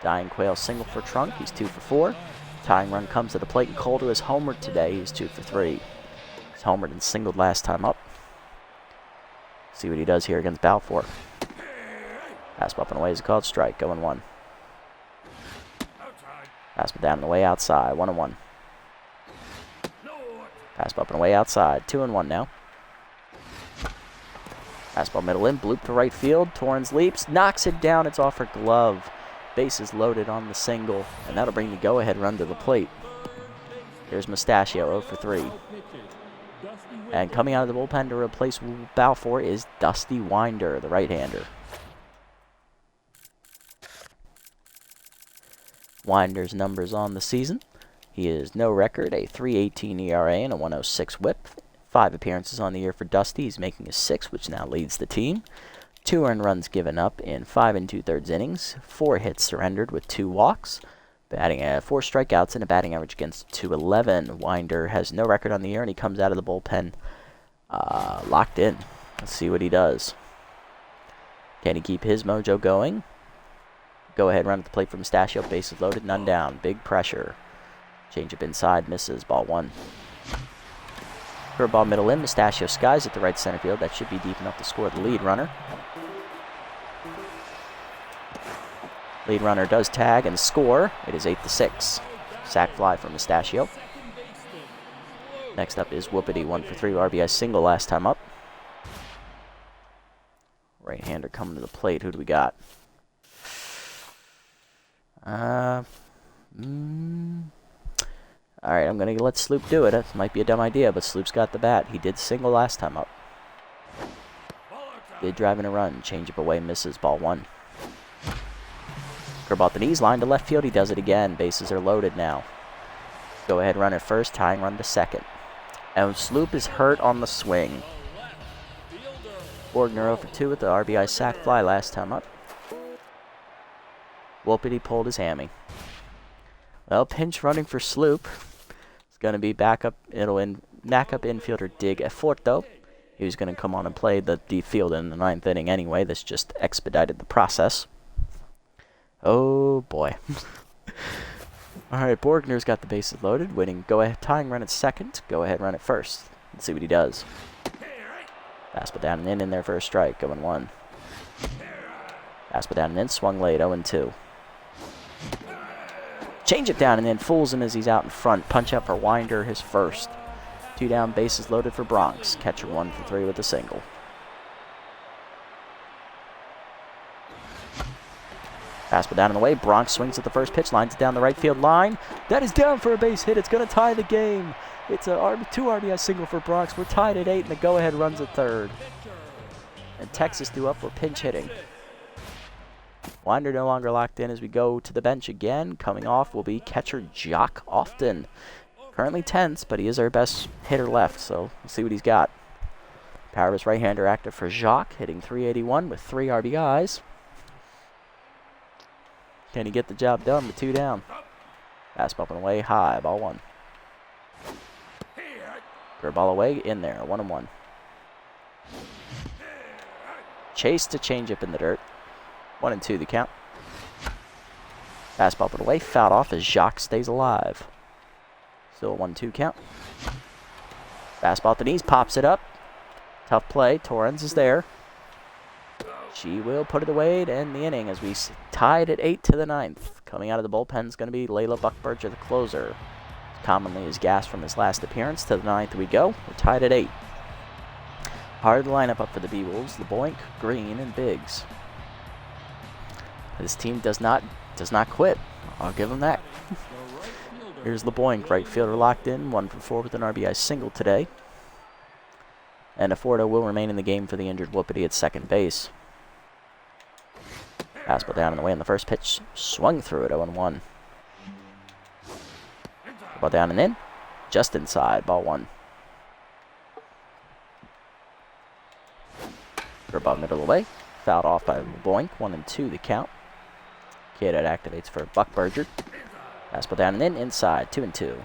Dying Quail single for Trunk. He's 2 for 4. Tying run comes to the plate. And Colt has homered today. He's 2 for 3. He's homered and singled last time up. See what he does here against Balfour. Fastball up and away is a called strike, going 1. Fastball down and away outside, 1-1. Fastball up and away outside, 2-1 now. Fastball middle in, bloop to right field. Torrens leaps, knocks it down. It's off her glove. Bases loaded on the single, and that'll bring the go-ahead run to the plate. Here's Mustachio, 0 for 3. And coming out of the bullpen to replace Balfour is Dusty Winder, the right-hander. Winder's numbers on the season. He is no record, a 3.18 ERA and a 1.06 whip. 5 appearances on the year for Dusty. He's making his 6th, which now leads the team. 2 earned runs given up in 5 2/3 innings. 4 hits surrendered with 2 walks. Batting at 4 strikeouts and a batting average against 211. Winder has no record on the year, and he comes out of the bullpen locked in. Let's see what he does. Can he keep his mojo going? Go ahead, run at the plate for Mustachio. Bases loaded, none down. Big pressure. Changeup inside, misses. Ball 1. Curveball middle in. Mustachio skies at the right center field. That should be deep enough to score the lead runner. Lead runner does tag and score. It is 8-6. Sac fly from Mustachio. Next up is Whoopity, 1 for 3 RBI single last time up. Right-hander coming to the plate. Who do we got? Alright, I'm going to let Sloop do it. That might be a dumb idea, but Sloop's got the bat. He did single last time up. Did drive in a run. Change up away, misses. Ball 1. Curveball at the knees, line to left field. He does it again. Bases are loaded now. Go ahead run at first, tying run to second. And Sloop is hurt on the swing. Borgner over 2 with the RBI sac fly last time up. Whoopity pulled his hammy. Well, pinch running for Sloop. It's going to be backup infielder Dig Eforto. He was going to come on and play the deep field in the 9th inning anyway. This just expedited the process. Oh boy. Alright, Borgner's got the bases loaded, winning tying run at second, go ahead run at first. Let's see what he does. Fastball down and in there for a strike, going 1. Fastball down and in, swung late, 0-2. Change it down and in, fools him as he's out in front. Punch out for Winder, his first. 2 down, bases loaded for Bronx. Catcher 1 for 3 with a single. Fastball down in the way. Bronx swings at the first pitch. Lines it down the right field line. That is down for a base hit. It's going to tie the game. It's a 2 RBI single for Bronx. We're tied at 8, and the go-ahead runs at third. And Texas due up for pinch hitting. Winder no longer locked in as we go to the bench again. Coming off will be catcher Jock Often. Currently tense, but he is our best hitter left, so let's see what he's got. Power of his right-hander active for Jacques, hitting .381 with 3 RBIs. Can he get the job done with 2 down? Fastball up and away, high, ball 1. Curveball away, in there, 1-1. Chase to changeup in the dirt. 1-2 the count. Fastball up and away, fouled off as Jacques stays alive. Still a 1-2 count. Fastball at the knees, pops it up. Tough play, Torrens is there. She will put it away to end the inning as we tied at 8 to the 9th. Coming out of the bullpen is going to be Layla Buckberger, the closer. Commonly his gas from his last appearance. To the 9th we go. We're tied at 8. Part of the lineup up for the B-Wolves, LeBoink, Green, and Biggs. This team does not quit. I'll give them that. Here's LeBoink, right fielder locked in, 1 for 4 with an RBI single today. And Eforto will remain in the game for the injured Whoopity at second base. Fastball down and away on the first pitch. Swung through it, 0-1. Ball down and in. Just inside, ball 1. Curveball middle away. Fouled off by LeBoink, 1-2 the count. K-Dot activates for Buckberger. Fastball down and in, inside, 2-2.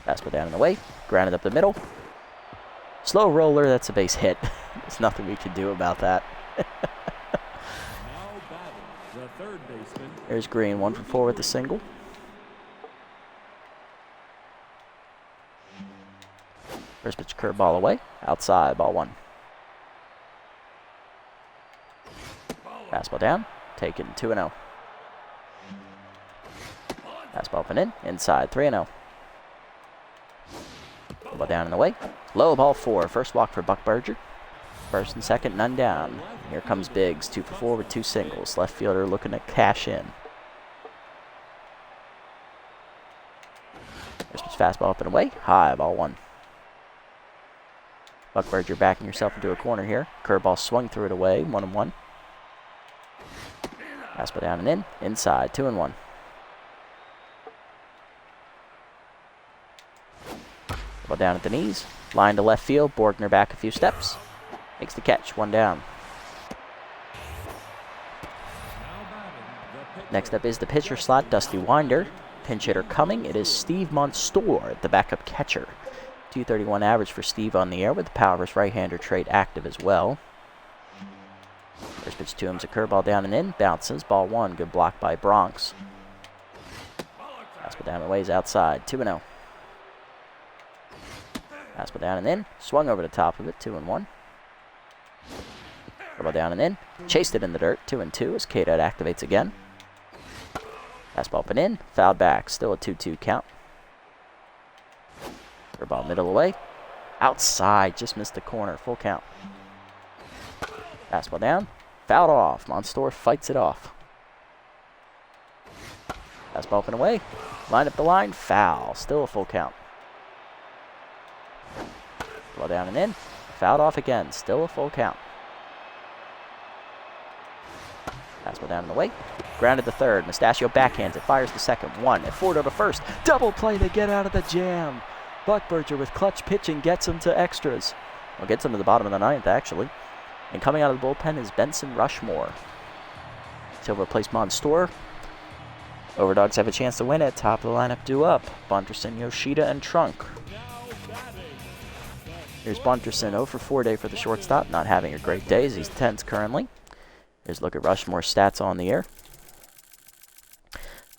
Fastball down and away. Grounded up the middle. Slow roller, that's a base hit. There's nothing we can do about that. There's Green, 1 for 4 with the single. First pitch curveball away, outside, ball 1. Fastball down, taken 2-0. Fastball up and in, inside, 3-0. Ball down and away, low, ball 4. First walk for Buckberger. First and second, none down. Here comes Biggs, 2 for 4 with 2 singles. Left fielder looking to cash in. First pitch fastball up and away, high, ball 1. Buckberger backing yourself into a corner here. Curveball swung through it away, 1-1. Fastball down and in, inside, 2-1. Ball down at the knees, line to left field. Borgner back a few steps. Makes the catch, 1 down. Next up is the pitcher slot, Dusty Winder. Pinch hitter coming, it is Steve Monstour, the backup catcher. .231 average for Steve on the air with the power of his right-hander trait active as well. First pitch to him is a curveball down and in, bounces, ball 1, good block by Bronx. Fastball down the ways outside, 2-0. Fastball down and in, swung over the top of it, 2-1. Curveball down and in, chased it in the dirt, 2-2 as K-Dot activates again. Fastball up and in, fouled back, still a 2-2 count. Curveball middle away, outside, just missed the corner, full count. Fastball down, fouled off, Monstour fights it off. Fastball up and away, line up the line, foul, still a full count. Ball down and in, fouled off again. Still a full count. Fastball down in the way. Grounded the third. Mustachio backhands it. Fires the second. One. At Ford to first. Double play to get out of the jam. Buckberger with clutch pitching gets him to extras. Well, gets him to the bottom of the ninth, actually. And coming out of the bullpen is Benson Rushmore. He'll replace Monstour. Overdogs have a chance to win it. Top of the lineup due up. Bunterson, Yoshida, and Trunk. Here's Bunterson, 0 for 4 day for the shortstop. Not having a great day as he's 10th currently. Here's a look at Rushmore's stats on the air.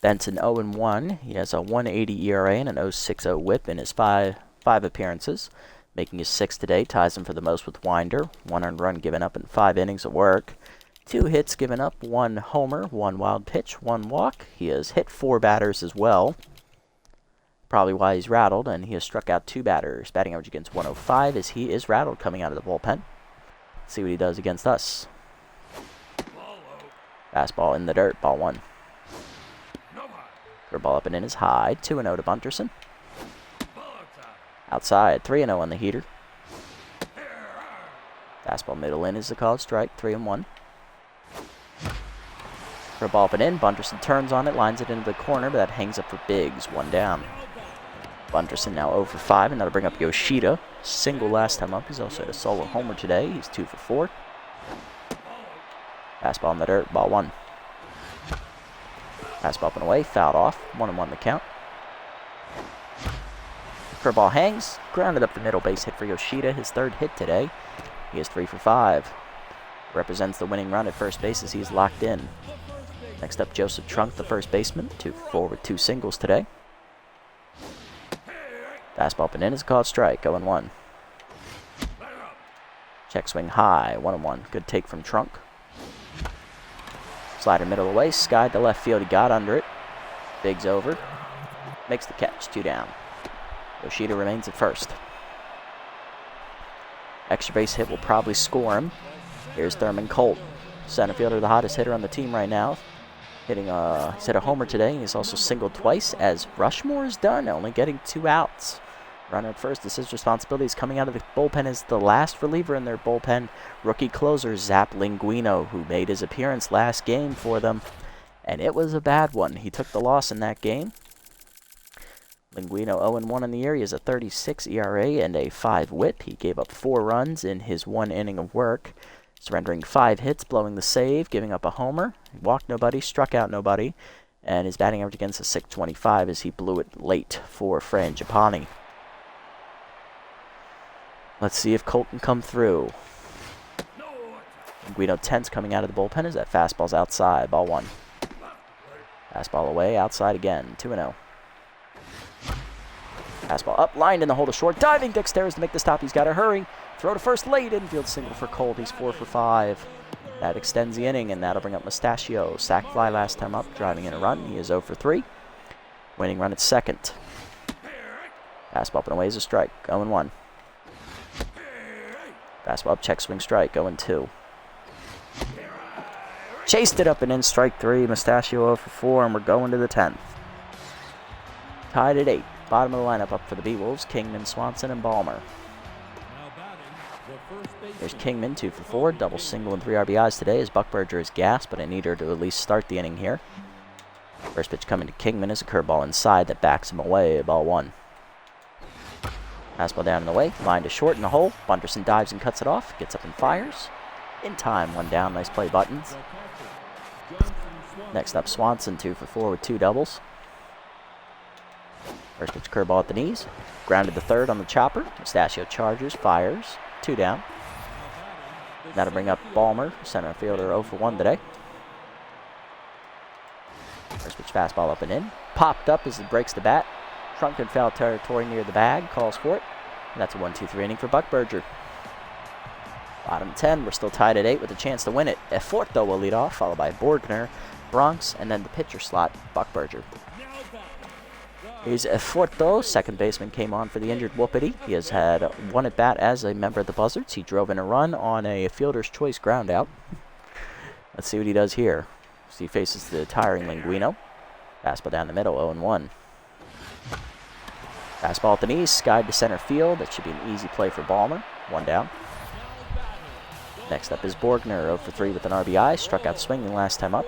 Benson 0-1. He has a 1.80 ERA and an 0.60 whip in his five appearances. Making his 6th today. Ties him for the most with Winder. 1 earned run given up in 5 innings of work. 2 hits given up, 1 homer, 1 wild pitch, 1 walk. He has hit 4 batters as well. Probably why he's rattled, and he has struck out 2 batters. Batting average against 105 as he is rattled coming out of the bullpen. Let's see what he does against us. Fastball in the dirt, ball 1. Curveball up and in is high. 2-0 to Bunterson. Outside, 3-0 on the heater. Fastball middle in is the called strike, 3-1. For a ball up and in, Bunterson turns on it, lines it into the corner, but that hangs up for bigs, 1 down. Bunterson now 0 for 5, and that'll bring up Yoshida. Single last time up. He's also had a solo homer today. He's 2 for 4. Fastball in the dirt, ball 1. Fastball up and away, fouled off, 1-1 the count. Curveball hangs, grounded up the middle, base hit for Yoshida, his 3rd hit today. He is 3 for 5. Represents the winning run at first base as he's locked in. Next up, Joseph Trunk, the first baseman, 2 for 4 with 2 singles today. Fastball up and in is a called strike, 0-1. Check swing high, 1-1. Good take from Trunk. Slider middle away, skied to left field. He got under it. Biggs over. Makes the catch, 2 down. Yoshida remains at first. Extra base hit will probably score him. Here's Thurman Colt. Center fielder, the hottest hitter on the team right now. He's hit a homer today. He's also singled twice, as Rushmore is done, only getting 2 outs. Runner at first, this is responsibilities. Coming out of the bullpen is the last reliever in their bullpen, rookie closer Zap Linguino, who made his appearance last game for them. And it was a bad one. He took the loss in that game. Linguino 0-1 in the year. He has a 36 ERA and a 5 whip. He gave up 4 runs in his 1 inning of work. Surrendering 5 hits, blowing the save, giving up a homer. He walked nobody, struck out nobody, and his batting average against a .625 as he blew it late for Frangipani. Let's see if Colt can come through. Guido 10's coming out of the bullpen as that fastball's outside, ball 1. Fastball away, outside again, 2-0. Fastball up, lined in the hole to short, diving Dexter to make the stop. He's got to hurry. Throw to first, late infield single for Colt. He's 4 for 5. That extends the inning, and that'll bring up Mustachio. Sack fly last time up, driving in a run. He is 0 for 3. Winning run at second. Fastball up and away is a strike, 0-1. Fastball up, check swing strike, 0-2. Chased it up and in, strike 3. Mustachio 0 for 4, and we're going to the 10th. Tied at 8. Bottom of the lineup up for the B-Wolves, Kingman, Swanson, and Balmer. There's Kingman, 2 for 4, double single and 3 RBIs today as Buckberger is gassed, but I need her to at least start the inning here. First pitch coming to Kingman is a curveball inside that backs him away, ball 1. Fastball down in the way, line to short in the hole. Bunterson dives and cuts it off, gets up and fires. In time, 1 down, nice play Buttons. Next up, Swanson, 2 for 4 with 2 doubles. First pitch curveball at the knees. Grounded the third on the chopper. Mustachio charges, fires. 2 down. That'll bring up Balmer, center fielder 0 for 1 today. First pitch fastball up and in. Popped up as it breaks the bat. Trunk in foul territory near the bag. Calls for it. And that's a 1-2-3 inning for Buckberger. Bottom 10. We're still tied at 8 with a chance to win it. Eforto will lead off, followed by Borgner, Bronx, and then the pitcher slot, Buckberger. Here's Eforto. Second baseman came on for the injured Whoopity. He has had 1 at-bat as a member of the Buzzards. He drove in a run on a fielder's choice ground out. Let's see what he does here. As he faces the tiring Linguino. Fastball down the middle, 0-1. Fastball at the knees, skied to center field. That should be an easy play for Balmer. 1 down. Next up is Borgner, 0 for 3 with an RBI. Struck out swinging last time up.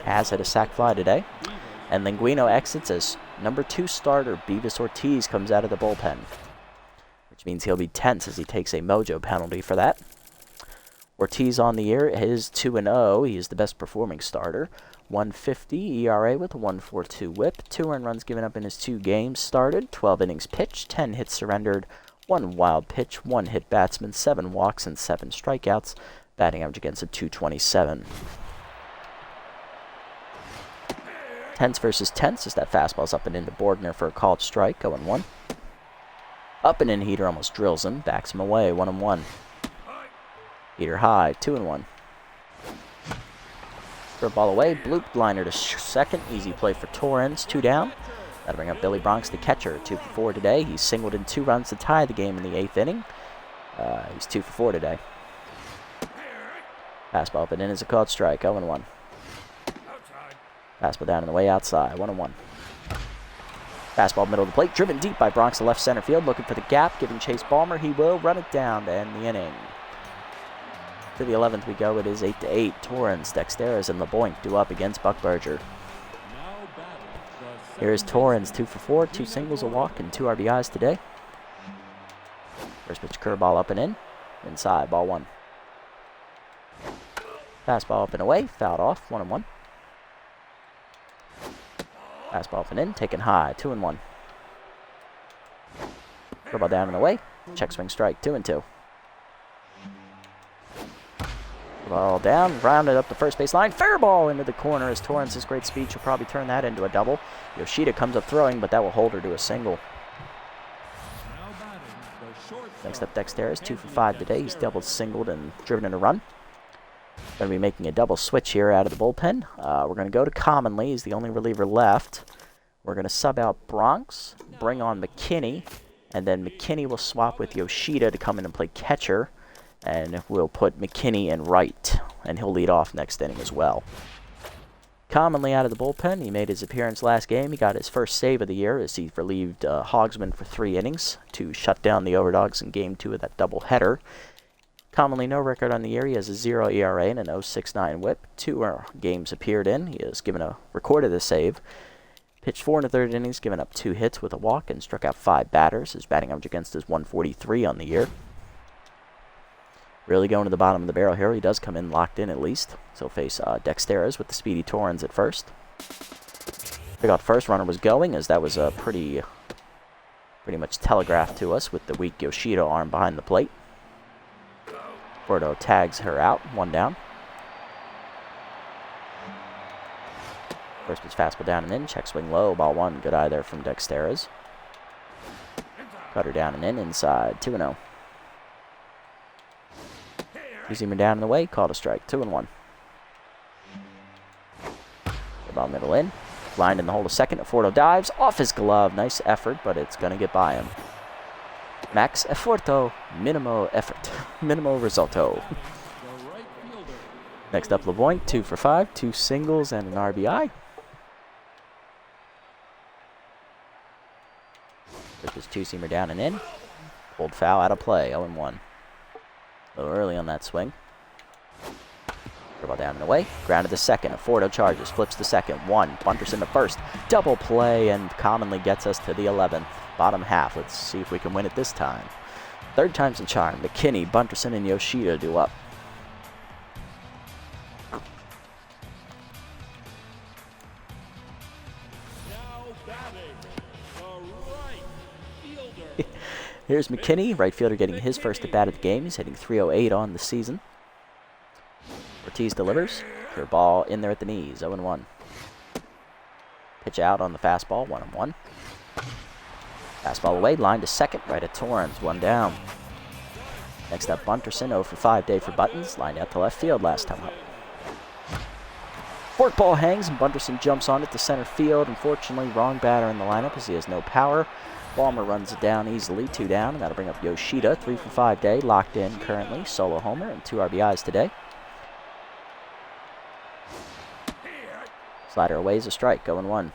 Has hit a sac fly today. And Linguino exits as number 2 starter Beavis Ortiz comes out of the bullpen, which means he'll be tense as he takes a mojo penalty for that. Ortiz on the year is 2-0. He is the best performing starter. 150 ERA with a 1.42 whip. 2 earned runs given up in his 2 games started. 12 innings pitched. 10 hits surrendered. 1 wild pitch. 1 hit batsman. 7 walks and 7 strikeouts. Batting average against a .227. Tense versus tense as that fastball's up and into Borgner for a called strike. 0-1. Up and in heater almost drills him. Backs him away. 1-1. Heater high. 2-1. Throw ball away. Bloop liner to second. Easy play for Torrens. 2 down. That'll bring up Billy Bronx, the catcher. 2 for 4 today. He's singled in 2 runs to tie the game in the 8th inning. He's 2 for 4 today. Fastball up and in is a called strike. 0-1. Fastball down and away outside. 1-1. Fastball middle of the plate. Driven deep by Bronx to left center field. Looking for the gap. Giving chase Balmer. He will run it down to end the inning. To the 11th we go. It is 8-8. Torrens, Dexter, and LeBoink due up against Buckberger. Here's Torrens, 2 for 4. 2 singles, a walk, and 2 RBIs today. First pitch curveball up and in. Inside. Ball 1. Fastball up and away. Fouled off. 1-1. Fastball up and in, taken high, 2-1. Curveball down and away, check swing strike, 2-2. Ball down, rounded up the first base line, fair ball into the corner as Torrens' great speech will probably turn that into a double. Yoshida comes up throwing, but that will hold her to a single. Next up, Dexter is 2 for 5 today. He's doubled, singled, and driven in a run. Going to be making a double switch here out of the bullpen. We're going to go to Commonly. He's the only reliever left. We're going to sub out Bronx, bring on McKinney, and then McKinney will swap with Yoshida to come in and play catcher. And we'll put McKinney in right, and he'll lead off next inning as well. Commonly out of the bullpen. He made his appearance last game. He got his first save of the year as he relieved Hogsman for 3 innings to shut down the Overdogs in Game 2 of that doubleheader. Commonly no record on the year. He has a 0 ERA and an 0.69 whip. 2 games appeared in. He has recorded a save. Pitched 4 1/3 innings, given up 2 hits with a walk, and struck out 5 batters. His batting average against is 143 on the year. Really going to the bottom of the barrel here. He does come in locked in at least. So he'll face Dexteras with the speedy Torrens at first. I thought first runner was going, as that was pretty much telegraphed to us with the weak Yoshida arm behind the plate. Bordeaux tags her out, 1 down. First pitch fastball down and in, check swing low, ball 1. Good eye there from Dexteras. Cutter down and in, inside, 2-0. Two-seamer down and away, called a strike, 2-1. Ball middle in, lined in the hole to second. Fordo dives off his glove, nice effort, but it's gonna get by him. Max efforto, minimo effort, minimo risulto. Next up, LeBoink, 2 for 5, 2 singles and an RBI. This is two-seamer down and in. Pulled foul out of play, 0-1. A little early on that swing. Ball down and away. Grounded to second. Fordo charges. Flips to second. 1. Bunters into first. Double play and Commonly gets us to the 11th. Bottom half. Let's see if we can win it this time. 3rd time's the charm. McKinney, Bunterson, and Yoshida do up. Here's McKinney, right fielder, getting his first at bat of the game. He's hitting .308 on the season. Ortiz delivers. Curve ball in there at the knees, 0-1. Pitch out on the fastball, 1-1. Fastball away, line to second, right at Torrens, 1 down. Next up, Bunterson, 0 for 5 day for Buttons, lined out to left field last time up. Fork ball hangs, and Bunterson jumps on it to center field. Unfortunately, wrong batter in the lineup as he has no power. Balmer runs it down easily, 2 down, and that'll bring up Yoshida, 3 for 5 day, locked in currently, solo homer, and 2 RBIs today. Slider away is a strike, 0-1.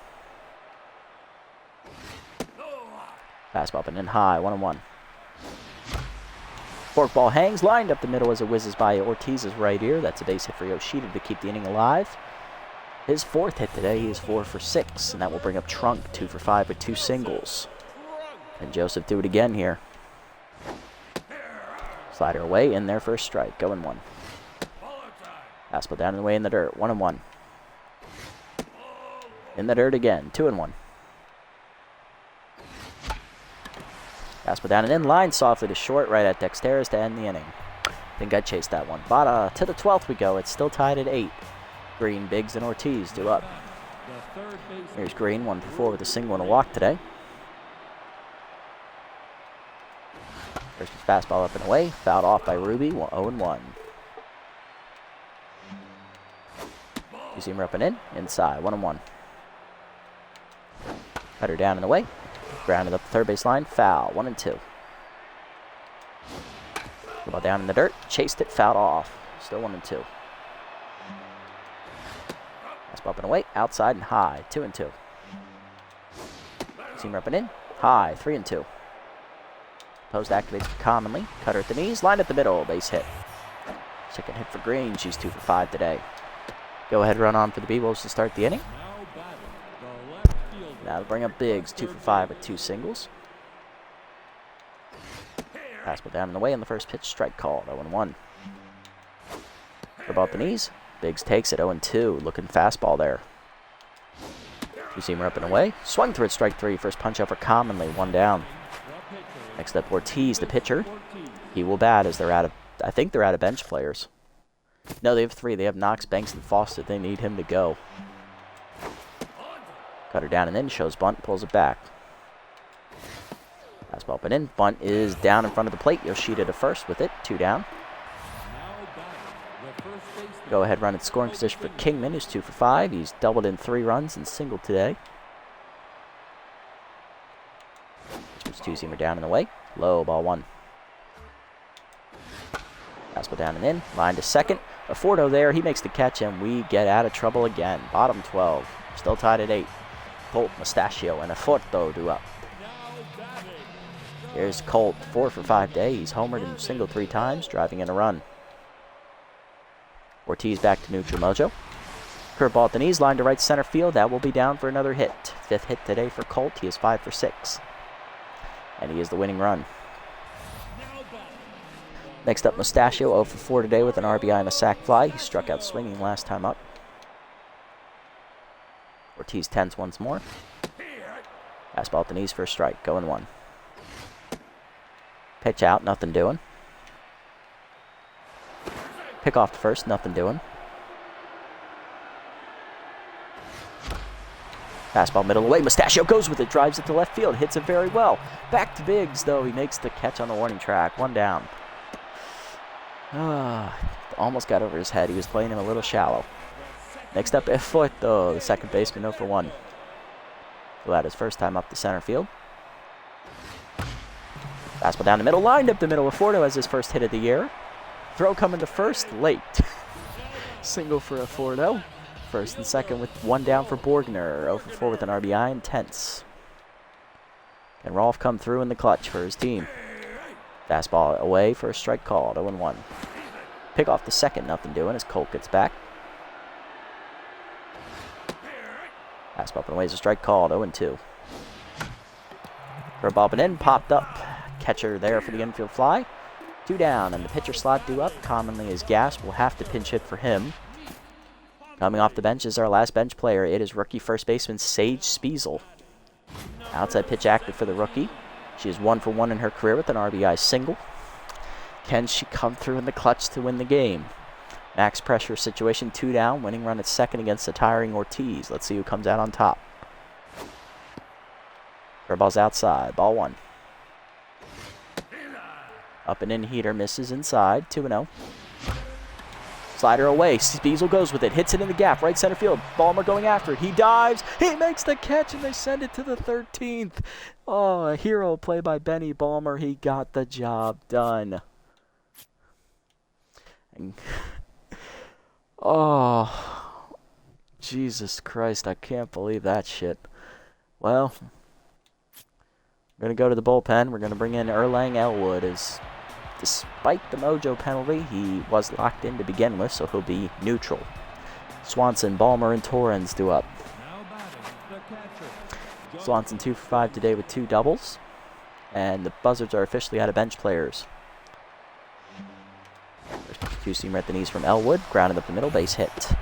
Fastball up and in high, 1-1. Forkball hangs, lined up the middle as it whizzes by Ortiz's right ear. That's a base hit for Yoshida to keep the inning alive. His 4th hit today, he is 4 for 6, and that will bring up Trunk 2 for 5 with 2 singles. And Joseph do it again here. Slider away, in there for a strike, 0-1. Fastball down and away in the dirt, 1-1. In the dirt again, 2-1. Fastball down and in, line softly to short, right at Dexter to end the inning. I think I chased that one. But to the 12th we go, it's still tied at 8. Green, Biggs, and Ortiz due up. Here's Green, 1 for 4 with a single and a walk today. First fastball up and away, fouled off by Ruby, 0-1. Two-seamer up and in, inside, 1-1. Cutter down and away, grounded up the third base line, foul, 1-2. Ball down in the dirt, chased it, fouled off, still 1-2. Fastball up and away, outside and high, 2-2. Seamer up and in, high, 3-2. Post activates for Commonly. Cutter at the knees. Line at the middle. Base hit. Second hit for Green. She's 2 for 5 today. Go ahead run on for the B-Wolves to start the inning. Now to bring up Biggs. 2 for 5 with 2 singles. Fastball down and away on the first pitch. Strike called. 0-1. Ball at the knees. Biggs takes it. 0-2. Looking fastball there. Two-seamer up and away. Swung through it. Strike 3. First punch out for Commonly. 1 down. Next up, Ortiz, the pitcher. He will bat as they're out of, I think they're out of bench players. No, they have 3. They have Knox, Banks, and Fawcett. They need him to go. Cutter down and in, shows bunt, pulls it back. Fastball up and in. Bunt is down in front of the plate. Yoshida to first with it, 2 down. Go ahead run at scoring position for Kingman, who's 2 for 5. He's doubled in 3 runs and singled today. Two-seamer down and away. Low, ball 1. Fastball down and in. Line to second. Afordo there. He makes the catch, and we get out of trouble again. Bottom 12. Still tied at 8. Colt, Mustachio, and Afordo do up. Here's Colt. 4 for 5 day. He's homered and singled 3 times, driving in a run. Ortiz back to neutral mojo. Curveball at the knees. Line to right center field. That will be down for another hit. 5th hit today for Colt. He is 5 for 6. And he is the winning run. Next up, Mustachio, 0 for 4 today with an RBI and a sac fly. He struck out swinging last time up. Ortiz tents once more. Fastball at the knees for a strike, 0-1. Pitch out, nothing doing. Pick off the first, nothing doing. Fastball middle away. Mustachio goes with it. Drives it to left field. Hits it very well. Back to Biggs, though. He makes the catch on the warning track. 1 down. Almost got over his head. He was playing him a little shallow. Next up, Afordo, the second baseman, 0 for 1. Who had his first time up the center field. Fastball down the middle. Lined up the middle. Afordo has his first hit of the year. Throw coming to first late. Single for Afordo. First and second with 1 down for Borgner. 0 for 4 with an RBI and tenths. And Rolf come through in the clutch for his team. Fastball away for a strike called. 0-1. Pick off the second, nothing doing as Colt gets back. Fastball up and away is a strike called. 0-2. Curveball up and in, popped up. Catcher there for the infield fly. 2 down, and the pitcher slot due up. Commonly is Gas. We'll have to pinch hit for him. Coming off the bench is our last bench player. It is rookie first baseman Sage Spiesel. Outside pitch active for the rookie. She is 1 for 1 in her career with an RBI single. Can she come through in the clutch to win the game? Max pressure situation, 2 down. Winning run at second against the tiring Ortiz. Let's see who comes out on top. Curveball's outside. Ball 1. Up and in heater. Misses inside. 2-0. Slider away. Spiesel goes with it. Hits it in the gap. Right center field. Balmer going after it. He dives. He makes the catch, and they send it to the 13th. Oh, a hero play by Benny Balmer. He got the job done. And oh, Jesus Christ. I can't believe that shit. Well, We're going to go to the bullpen. We're going to bring in Erlang Elwood. As despite the mojo penalty, he was locked in to begin with, so he'll be neutral. Swanson, Balmer, and Torrens due up. Swanson 2 for 5 today with 2 doubles. And the Buzzards are officially out of bench players. First pitch 2-seamer at the knees from Elwood. Grounded up the middle, base hit.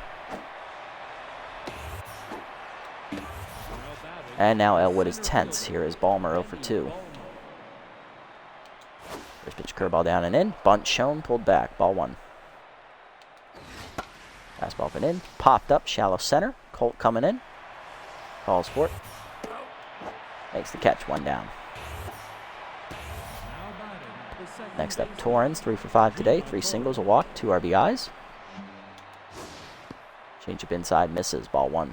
And now Elwood is tense. Here is Balmer 0 for 2. First pitch curveball down and in. Bunt shown, pulled back. Ball 1. Fastball up and in. Popped up, shallow center. Colt coming in. Calls for it. Makes the catch, 1 down. Next up, Torrens, 3 for 5 today. 3 singles, a walk, 2 RBIs. Change up inside, misses. Ball 1.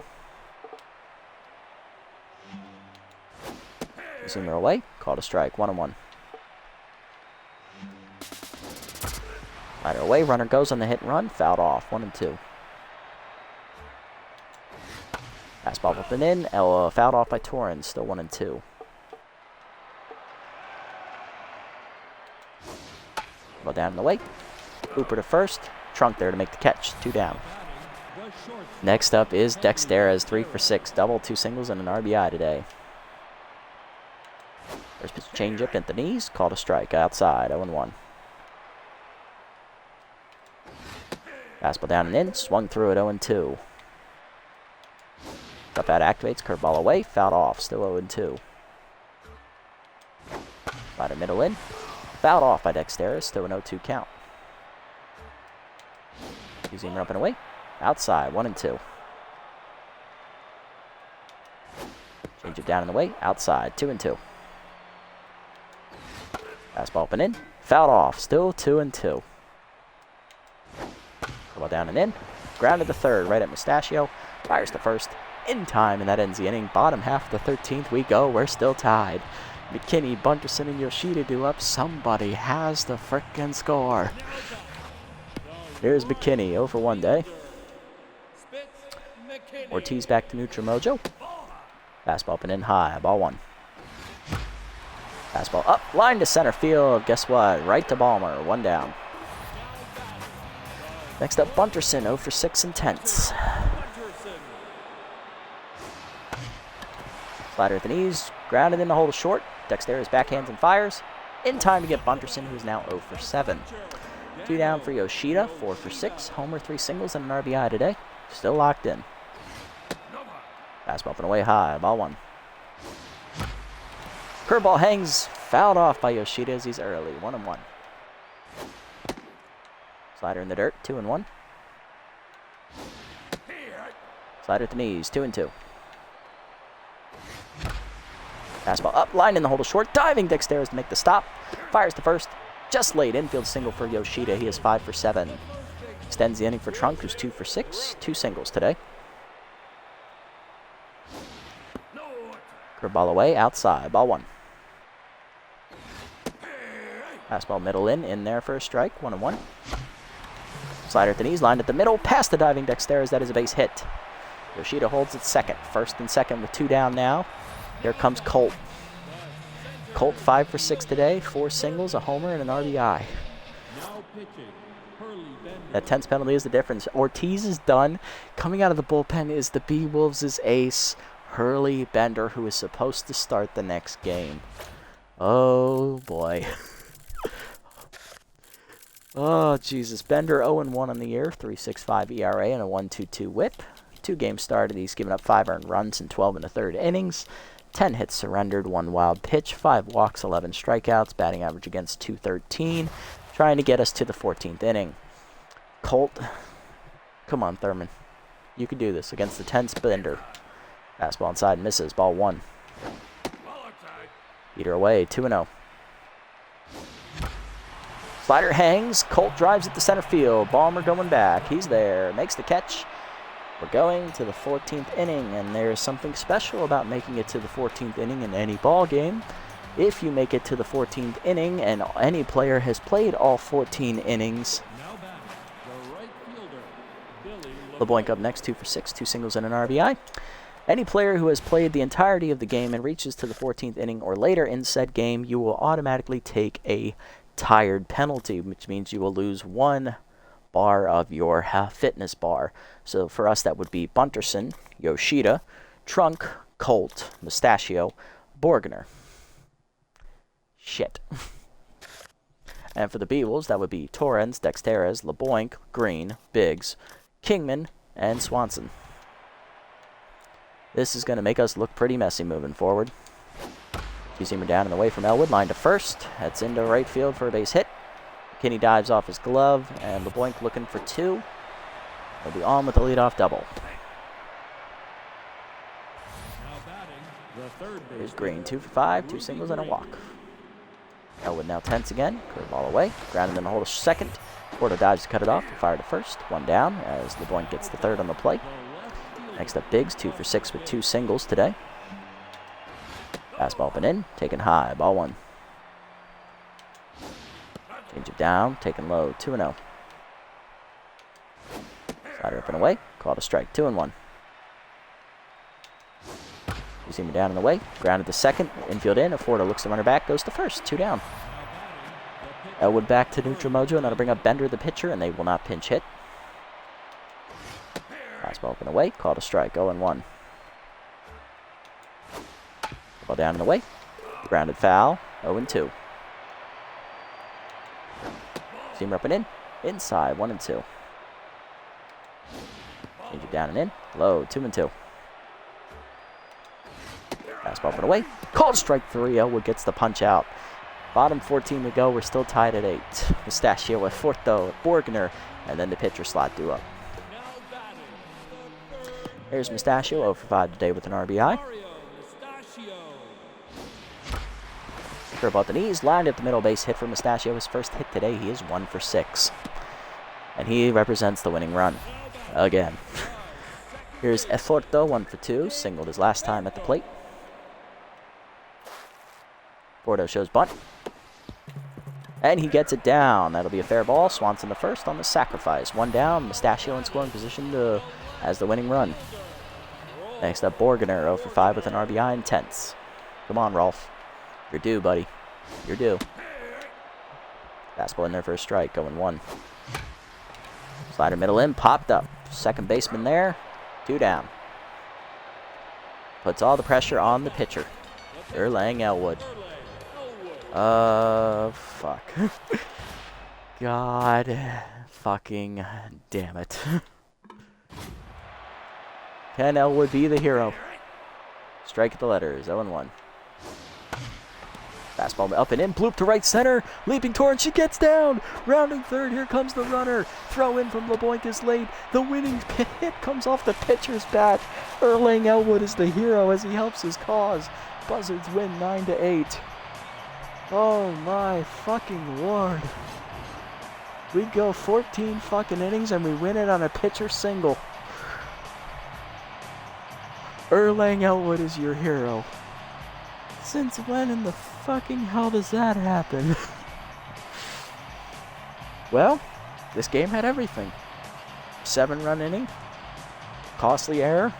Zoomer away, called a strike, 1-1. Slider away, runner goes on the hit and run, fouled off, 1-2. Fastball up and in, fouled off by Torrens, still 1-2. Ball down in the way, Hooper to first, Trunk there to make the catch, 2 down. Next up is Dexter, 3 for 6, double, 2 singles, and an RBI today. First pitch change up at the knees, called a strike, outside, 0-1. Fastball down and in, swung through at 0-2. Up out activates, curveball away, fouled off, still 0-2. Slider middle in, fouled off by Dexter, still an 0-2 count. Zoomer up and away, outside, 1-2. Change it down in the way, outside, 2-2. Fastball up and in, fouled off, still 2-2. Ball down and in, grounded to third, right at Mustachio, fires to first, in time, and that ends the inning. Bottom half of the 13th we go, we're still tied. McKinney, Bunderson, and Yoshida do up. Somebody has to frickin' score. Here's McKinney, 0 for 1 day. Ortiz back to neutral mojo. Fastball up and in high, ball 1. Fastball up, line to center field. Guess what? Right to Balmer, 1 down. Next up, Bunderson, 0 for 6 and tenths. Slider at the knees, grounded in the hole to short. Dexter is backhands and fires. In time to get Bunderson, who is now 0 for 7. 2 down for Yoshida, 4 for 6. Homer, 3 singles, and an RBI today. Still locked in. Fastball up and away high, ball 1. Curveball hangs, fouled off by Yoshida as he's early, 1-1. Slider in the dirt, 2-1. Slider at the knees, 2-2. Fastball up, line in the hole to short, diving Dexter to make the stop. Fires to first, just late, infield single for Yoshida. He is 5 for 7. Extends the inning for Trunk, who's 2 for 6. 2 singles today. Curveball away, outside, ball 1. Fastball middle in there for a strike, 1-1. Slider at the knees, lined at the middle, past the diving Dexter, that is a base hit. Yoshida holds it second, first and second with 2 down now. Here comes Colt. Colt 5 for 6 today, 4 singles, a homer, and an RBI. That tense penalty is the difference. Ortiz is done. Coming out of the bullpen is the B-Wolves' ace, Hurley Bender, who is supposed to start the next game. Oh, boy. Oh, Jesus. Bender 0-1 on the year, 3.65 ERA and a 1.22 whip. 2 games started. He's given up 5 earned runs in 12 1/3 innings. 10 hits surrendered, 1 wild pitch, 5 walks, 11 strikeouts, batting average against .213, trying to get us to the 14th inning. Colt, come on, Thurman. You can do this against the tense Bender. Fastball inside, misses, ball 1. Beater away, 2-0. Slider hangs, Colt drives it to center field. Balmer going back, he's there, makes the catch. We're going to the 14th inning, and there's something special about making it to the 14th inning in any ball game. If you make it to the 14th inning and any player has played all 14 innings, LeBlanc up next, 2 for 6, 2 singles and an RBI. Any player who has played the entirety of the game and reaches to the 14th inning or later in said game, you will automatically take a tired penalty, which means you will lose 1 bar of your fitness bar. So for us, that would be Bunterson, Yoshida, Trunk, Colt, Mustachio, Borgner. Shit. And for the B-Wolves, that would be Torrens, Dexteres, LeBoink, Green, Biggs, Kingman, and Swanson. This is going to make us look pretty messy moving forward. Two-seamer down and away from Elwood, line to first. That's into right field for a base hit. McKinney dives off his glove, and LeBoink looking for 2. He'll be on with the leadoff double. Here's Green, 2 for 5, 2 singles and a walk. Elwood now tense again, curveball away, grounded in the hole to second. Porto dives to cut it off, fire to first, 1 down as LeBoink gets the third on the plate. Next up, Biggs, 2 for 6 with 2 singles today. Fastball up and in, taken high, ball 1. Change it down, taken low, 2-0. Slider up and away, called a strike, 2-1. You see me down and away, grounded to second, infield in, Aforda looks the runner back, goes to first, 2 down. Elwood back to neutral mojo, and that'll bring up Bender, the pitcher, and they will not pinch hit. Fastball up and away, called a strike, 0-1. Ball down and away, grounded foul, 0-2. Seamer up and in, inside, 1-2. Change it down and in, low, 2-2. Fastball up and away, called strike 3, Elwood gets the punch out. Bottom 14 to go, we're still tied at 8. Mustachio at Forto, Borgner, and then the pitcher slot due up. Here's Mustachio, 0 for 5 today with an RBI. Curveball at the knees, lined up the middle base hit for Mustachio. His first hit today, he is 1 for 6. And he represents the winning run. Again. Here's Eforto, 1 for 2, singled his last time at the plate. Porto shows bunt. And he gets it down. That'll be a fair ball. Swanson the first on the sacrifice. 1 down, Mustachio in scoring position as the winning run. Next up, Borgner, 0 for 5 with an RBI and tenths. Come on, Rolf. You're due, buddy. You're due. Fastball in there for a strike, 0-1. Slider middle in, popped up. Second baseman there, 2 down. Puts all the pressure on the pitcher. Erlang Elwood. Fuck. God fucking damn it. Can Elwood be the hero? Strike at the letters, 0-1. Fastball up and in, bloop to right center. Leaping Torrance, she gets down. Rounding third, here comes the runner. Throw in from LeBoink is late. The winning hit comes off the pitcher's bat. Erlang Elwood is the hero as he helps his cause. Buzzards win 9-8. Oh my fucking lord. We go 14 fucking innings and we win it on a pitcher single. Erlang Elwood is your hero. Since when in the fucking hell does that happen? Well, this game had everything. 7-run inning, costly error,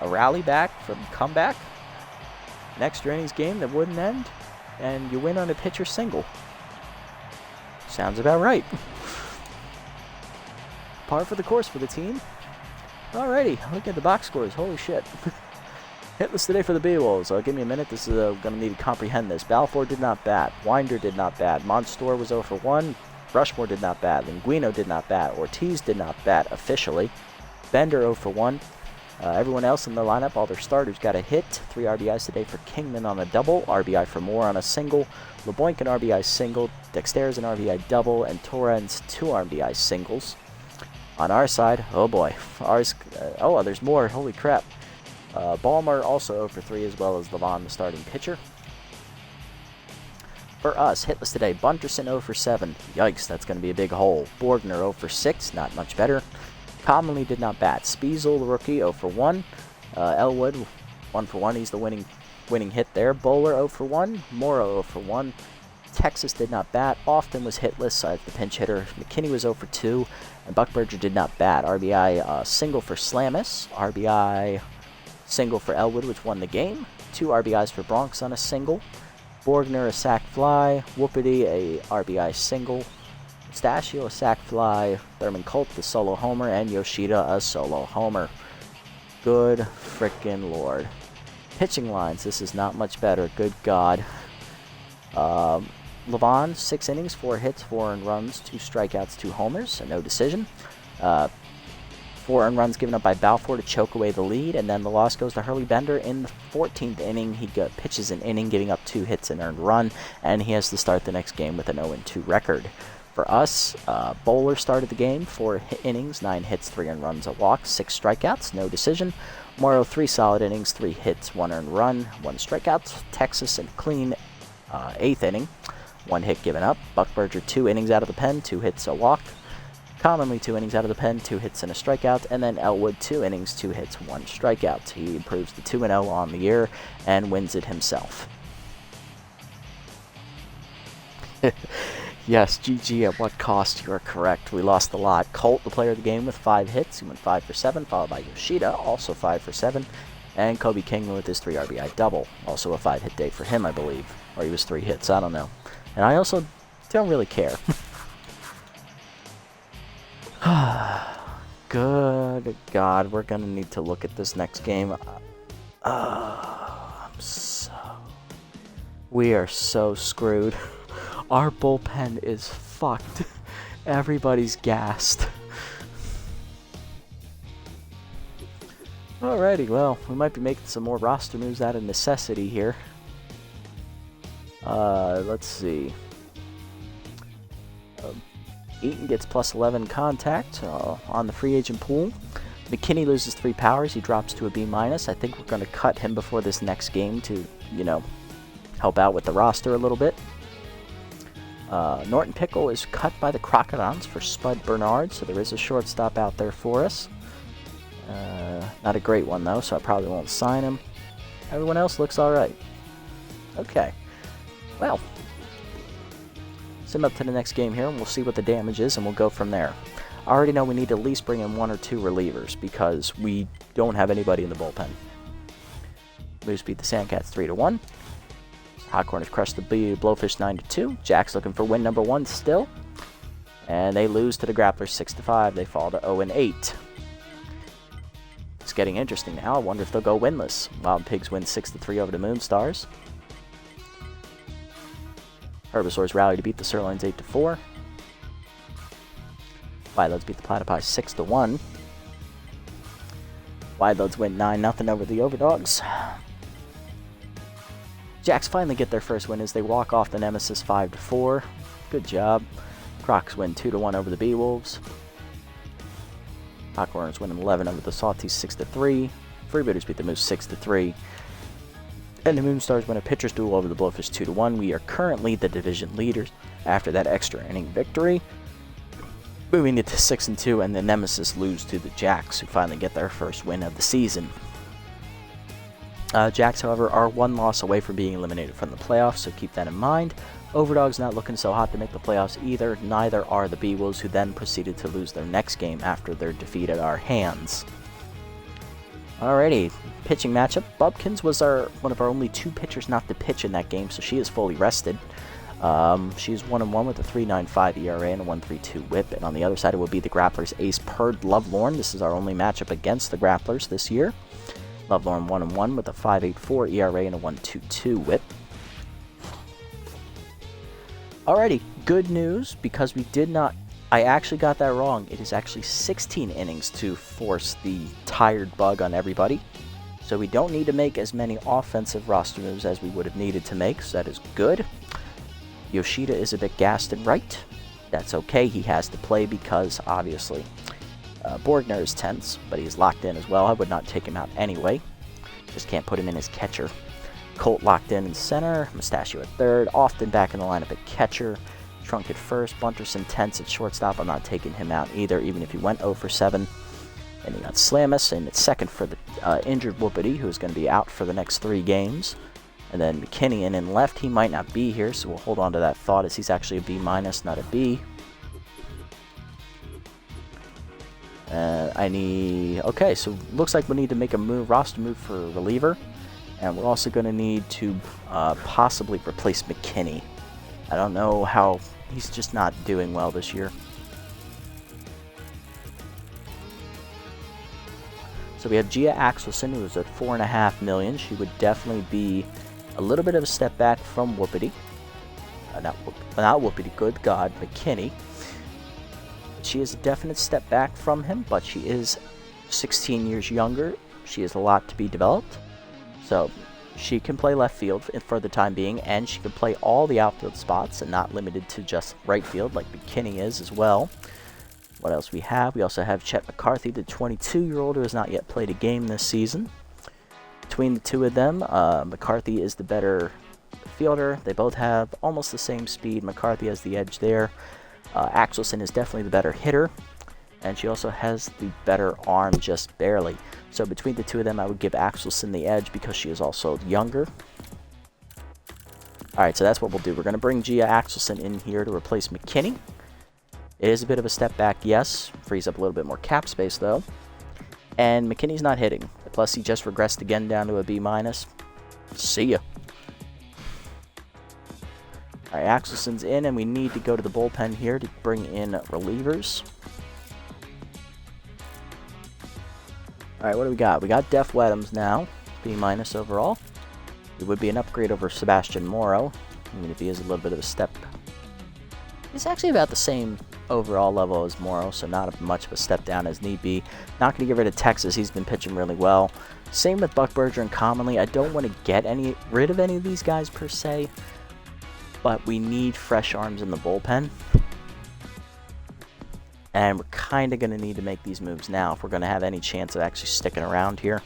a rally back from comeback, an extra innings game that wouldn't end, and you win on a pitcher single. Sounds about right. Par for the course for the team. Alrighty, look at the box scores. Holy shit. Hitless today for the B-Wolves. Give me a minute. This is going to need to comprehend this. Balfour did not bat. Winder did not bat. Monstor was 0 for 1. Rushmore did not bat. Linguino did not bat. Ortiz did not bat officially. Bender 0 for 1. Everyone else in the lineup, all their starters got a hit. 3 RBIs today for Kingman on a double. RBI for Moore on a single. LeBoink an RBI single. Dexter's an RBI double. And Torrens 2 RBI singles. On our side, oh boy. There's more. Holy crap. Balmer also 0 for 3 as well as Levon, the starting pitcher. For us, hitless today, Bunterson 0 for 7. Yikes, that's going to be a big hole. Borgner 0 for 6, not much better. Commonly did not bat. Spiesel, the rookie, 0 for 1. Elwood, 1 for 1. He's the winning hit there. Bowler 0 for 1. Morrow 0 for 1. Texas did not bat. Often was hitless as the pinch hitter. McKinney was 0 for 2. And Buckberger did not bat. RBI single for Slamis. RBI Single for Elwood, which won the game. 2 RBIs for Bronx on a single. Borgner, a sac fly. Whoopity, a RBI single. Mustachio, a sac fly. Thurman Colt, the solo homer. And Yoshida, a solo homer. Good frickin' lord. Pitching lines, this is not much better. Good God. Levon, 6 innings, 4 hits, 4 earned runs, 2 strikeouts, 2 homers, a no decision. 4 earned runs given up by Balfour to choke away the lead, and then the loss goes to Hurley Bender in the 14th inning. He pitches an inning, giving up 2 hits and earned run, and he has to start the next game with an 0-2 record. For us, Bowler started the game, 4 innings, 9 hits, 3 earned runs, a walk, 6 strikeouts, no decision. Morrow, 3 solid innings, 3 hits, 1 earned run, 1 strikeout. Texas, a clean 8th inning, 1 hit given up. Buckberger, 2 innings out of the pen, 2 hits, a walk. Commonly 2 innings out of the pen, 2 hits and a strikeout, and then Elwood 2 innings, 2 hits, 1 strikeout. He improves to 2-0 on the year and wins it himself. Yes, GG at what cost? You are correct. We lost a lot. Colt, the player of the game, with 5 hits. He went 5 for 7, followed by Yoshida, also 5 for 7, and Kobe Kingman with his 3 RBI double. Also a 5-hit day for him, I believe. Or he was 3 hits, I don't know. And I also don't really care. Good God, we're gonna need to look at this next game. We are so screwed. Our bullpen is fucked. Everybody's gassed. Alrighty, well, we might be making some more roster moves out of necessity here. Let's see. Eaton gets plus 11 contact on the free agent pool. McKinney loses 3 powers. He drops to a B-. I think we're going to cut him before this next game to, help out with the roster a little bit. Norton Pickle is cut by the Crocodiles for Spud Bernard, so there is a shortstop out there for us. Not a great one, though, so I probably won't sign him. Everyone else looks alright. Okay. Well, sim up to the next game here, and we'll see what the damage is, and we'll go from there. I already know we need to at least bring in 1 or 2 relievers, because we don't have anybody in the bullpen. Moose beat the Sandcats 3-1. Hot Corners crushed the Blowfish 9-2. Jack's looking for win number 1 still. And they lose to the Grapplers 6-5. They fall to 0-8. It's getting interesting now. I wonder if they'll go winless. Wild Pigs win 6-3 over the Moonstars. Herbisaurs rally to beat the Sirloins 8-4. Wideloads beat the Platypi 6-1. Wideloads win 9-0 over the Overdogs. Jacks finally get their first win as they walk off the Nemesis 5-4. Good job. Crocs win 2-1 over the Beewolves. Hawkwarmers win 11 over the Sawtees 6-3. Freebooters beat the Moose 6-3. And the Moonstars win a pitcher's duel over the Blowfish 2-1. We are currently the division leaders after that extra inning victory. Moving it to 6-2, and the Nemesis lose to the Jacks, who finally get their first win of the season. Jacks, however, are 1 loss away from being eliminated from the playoffs, so keep that in mind. Overdogs not looking so hot to make the playoffs either. Neither are the Beewolves, who then proceeded to lose their next game after their defeat at our hands. Alrighty, pitching matchup. Bubkins was one of our only 2 pitchers not to pitch in that game, so she is fully rested. She's 1-1 with a 3.95 ERA and a 1.32 WHIP. And on the other side, it would be the Grapplers' ace Perd Lovelorn. This is our only matchup against the Grapplers this year. Lovelorn 1-1 with a 5.84 ERA and a 1.22 WHIP. Alrighty, good news, because we did not... I actually got that wrong. It is actually 16 innings to force the tired bug on everybody. So we don't need to make as many offensive roster moves as we would have needed to make, so that is good. Yoshida is a bit gassed and right. That's okay, he has to play because, obviously, Borgner is tense, but he's locked in as well. I would not take him out anyway. Just can't put him in as catcher. Colt locked in center, Mustachio at third, Often back in the lineup at catcher, Trunk at first, Bunterson tense at shortstop. I'm not taking him out either, even if he went 0 for 7. And you got Slamus in at second for the injured Whoopity, who is going to be out for the next 3 games. And then McKinney in left. He might not be here, so we'll hold on to that thought as he's actually a B-, not a B. Okay, so looks like we need to make a roster move for a reliever. And we're also going to need to possibly replace McKinney. I don't know how, he's just not doing well this year. So we have Gia Axelson, who is at $4.5 million. She would definitely be a little bit of a step back from Whoopity. Not Whoopity, good God, McKinney. She is a definite step back from him, but she is 16 years younger. She has a lot to be developed. So she can play left field for the time being, and she can play all the outfield spots and not limited to just right field like McKinney is as well. What else we have? We also have Chet McCarthy, the 22-year-old who has not yet played a game this season. Between the two of them, McCarthy is the better fielder. They both have almost the same speed. McCarthy has the edge there. Axelson is definitely the better hitter, and she also has the better arm, just barely. So between the two of them, I would give Axelson the edge because she is also younger. Alright, so that's what we'll do. We're going to bring Gia Axelson in here to replace McKinney. It is a bit of a step back, yes. Frees up a little bit more cap space, though. And McKinney's not hitting. Plus, he just regressed again down to a B-. See ya. Alright, Axelson's in, and we need to go to the bullpen here to bring in relievers. Alright, what do we got? We got Def Weddams now, B- overall. It would be an upgrade over Sebastian Morrow, even if he is a little bit of a step. He's actually about the same overall level as Morrow, so not much of a step down as need be. Not going to get rid of Texas, he's been pitching really well. Same with Buckberger and Commonly. I don't want to get rid of any of these guys per se, but we need fresh arms in the bullpen. And we're kind of going to need to make these moves now if we're going to have any chance of actually sticking around here.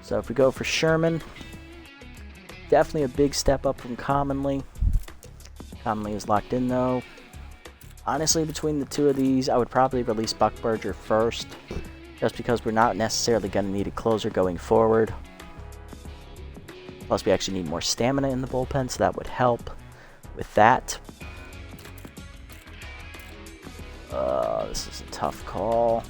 So if we go for Sherman, definitely a big step up from Commonly. Commonly is locked in though. Honestly, between the two of these, I would probably release Buckberger first, just because we're not necessarily going to need a closer going forward. Plus, we actually need more stamina in the bullpen, so that would help with that. This is a tough call.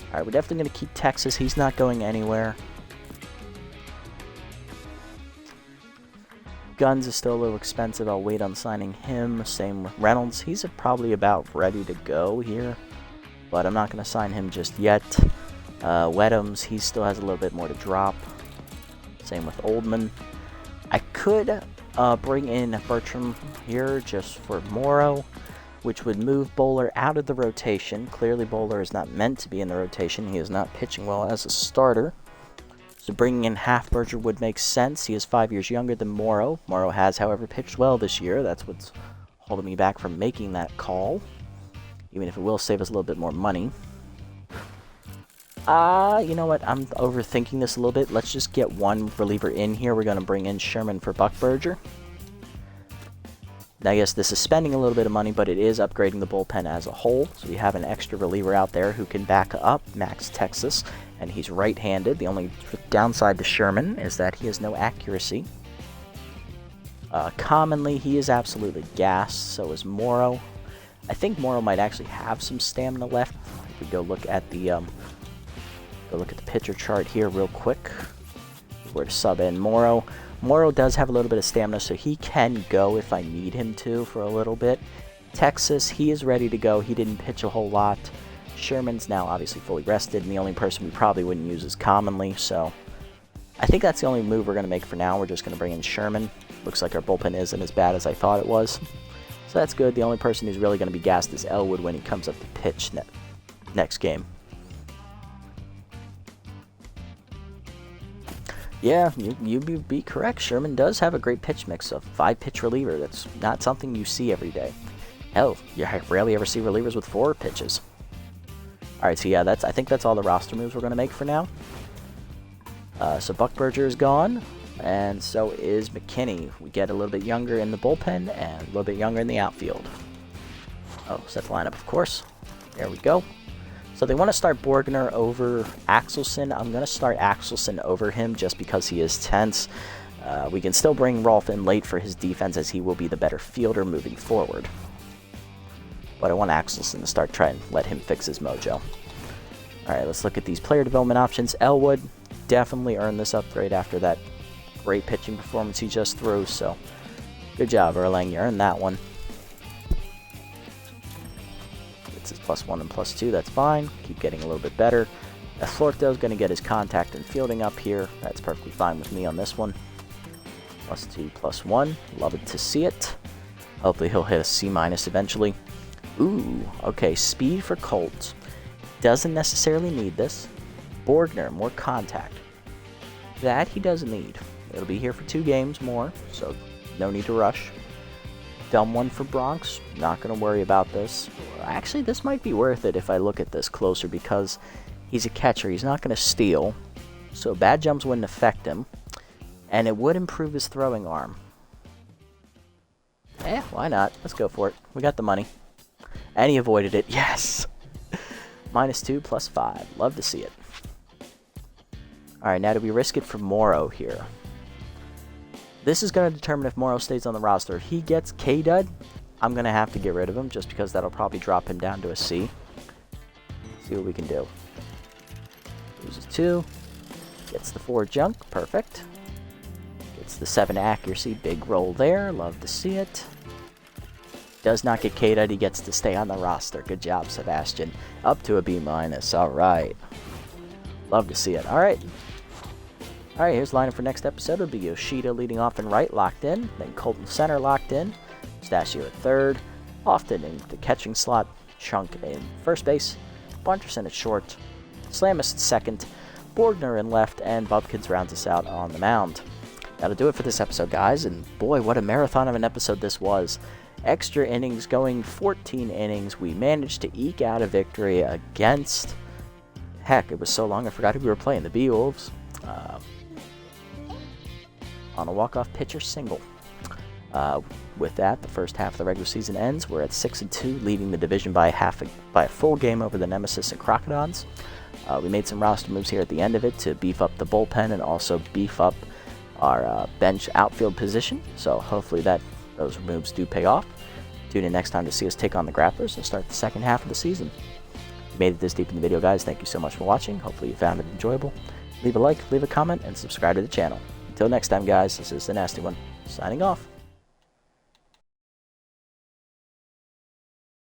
Alright, we're definitely going to keep Texas. He's not going anywhere. Guns is still a little expensive. I'll wait on signing him. Same with Reynolds. He's probably about ready to go here, but I'm not going to sign him just yet. Weddams, he still has a little bit more to drop. Same with Oldman. I could bring in Bertram here just for Morrow, which would move Bowler out of the rotation. Clearly, Bowler is not meant to be in the rotation. He is not pitching well as a starter. So bringing in Halfberger would make sense. He is 5 years younger than Morrow. Morrow has, however, pitched well this year. That's what's holding me back from making that call, even if it will save us a little bit more money. You know what? I'm overthinking this a little bit. Let's just get one reliever in here. We're going to bring in Sherman for Buckberger. Now, yes, this is spending a little bit of money, but it is upgrading the bullpen as a whole. So we have an extra reliever out there who can back up Max Texas, and he's right-handed. The only downside to Sherman is that he has no accuracy. Commonly, he is absolutely gassed, so is Morrow. I think Morrow might actually have some stamina left. If we go look at the pitcher chart here real quick. We're to sub in Morrow. Morrow does have a little bit of stamina, so he can go if I need him to for a little bit. Texas, he is ready to go. He didn't pitch a whole lot. Sherman's now obviously fully rested, and the only person we probably wouldn't use is Commonly, so I think that's the only move we're going to make for now. We're just going to bring in Sherman. Looks like our bullpen isn't as bad as I thought it was. So that's good. The only person who's really going to be gassed is Elwood when he comes up to pitch next game. Yeah, you'd be correct. Sherman does have a great pitch mix of 5-pitch reliever. That's not something you see every day. Hell, you rarely ever see relievers with 4 pitches. Alright, so yeah, I think that's all the roster moves we're going to make for now. So Buckberger is gone, and so is McKinney. We get a little bit younger in the bullpen and a little bit younger in the outfield. Oh, set the lineup, of course. There we go. So they want to start Borgner over Axelson. I'm going to start Axelson over him just because he is tense. We can still bring Rolf in late for his defense as he will be the better fielder moving forward. But I want Axelson to start trying to let him fix his mojo. Alright, let's look at these player development options. Elwood definitely earned this upgrade after that great pitching performance he just threw. So good job, Erlang. You earned that one. It's his +1 and +2. That's fine. Keep getting a little bit better. Florto is going to get his contact and fielding up here. That's perfectly fine with me on this one. +2, +1. Love it to see it. Hopefully he'll hit a C- eventually. Ooh, okay. Speed for Colt. Doesn't necessarily need this. Borgner, more contact. That he doesn't need. It'll be here for 2 games more, so no need to rush. Dumb one for Bronx. Not going to worry about this. Actually, this might be worth it if I look at this closer because he's a catcher. He's not going to steal, so bad jumps wouldn't affect him. And it would improve his throwing arm. Why not? Let's go for it. We got the money. And he avoided it. Yes! -2, +5. Love to see it. Alright, now do we risk it for Morrow here? This is going to determine if Morrow stays on the roster. If he gets K-Dud, I'm going to have to get rid of him just because that'll probably drop him down to a C. See what we can do. Loses 2. Gets the 4 junk. Perfect. Gets the 7 accuracy. Big roll there. Love to see it. Does not get K-Dud. He gets to stay on the roster. Good job, Sebastian. Up to a B-. Alright. Love to see it. Alright. Alright, here's the lineup for next episode. It'll be Yoshida leading off and right, locked in. Then Colt in center, locked in. Stasio at third. Often in the catching slot. Chunk in first base. Bunterson at short. Slamus at second. Borgner in left. And Bubkins rounds us out on the mound. That'll do it for this episode, guys. And boy, what a marathon of an episode this was. Extra innings, going 14 innings. We managed to eke out a victory against... Heck, it was so long I forgot who we were playing. The Beowulfs. On a walk-off pitcher single. With that, the first half of the regular season ends. We're at 6-2, leading the division by a full game over the Nemesis and Crocodons. We made some roster moves here at the end of it to beef up the bullpen and also beef up our bench outfield position. So hopefully those moves do pay off. Tune in next time to see us take on the Grapplers and start the second half of the season. If you made it this deep in the video, guys, thank you so much for watching. Hopefully you found it enjoyable. Leave a like, leave a comment, and subscribe to the channel. Until next time, guys, this is the Nasty One, signing off.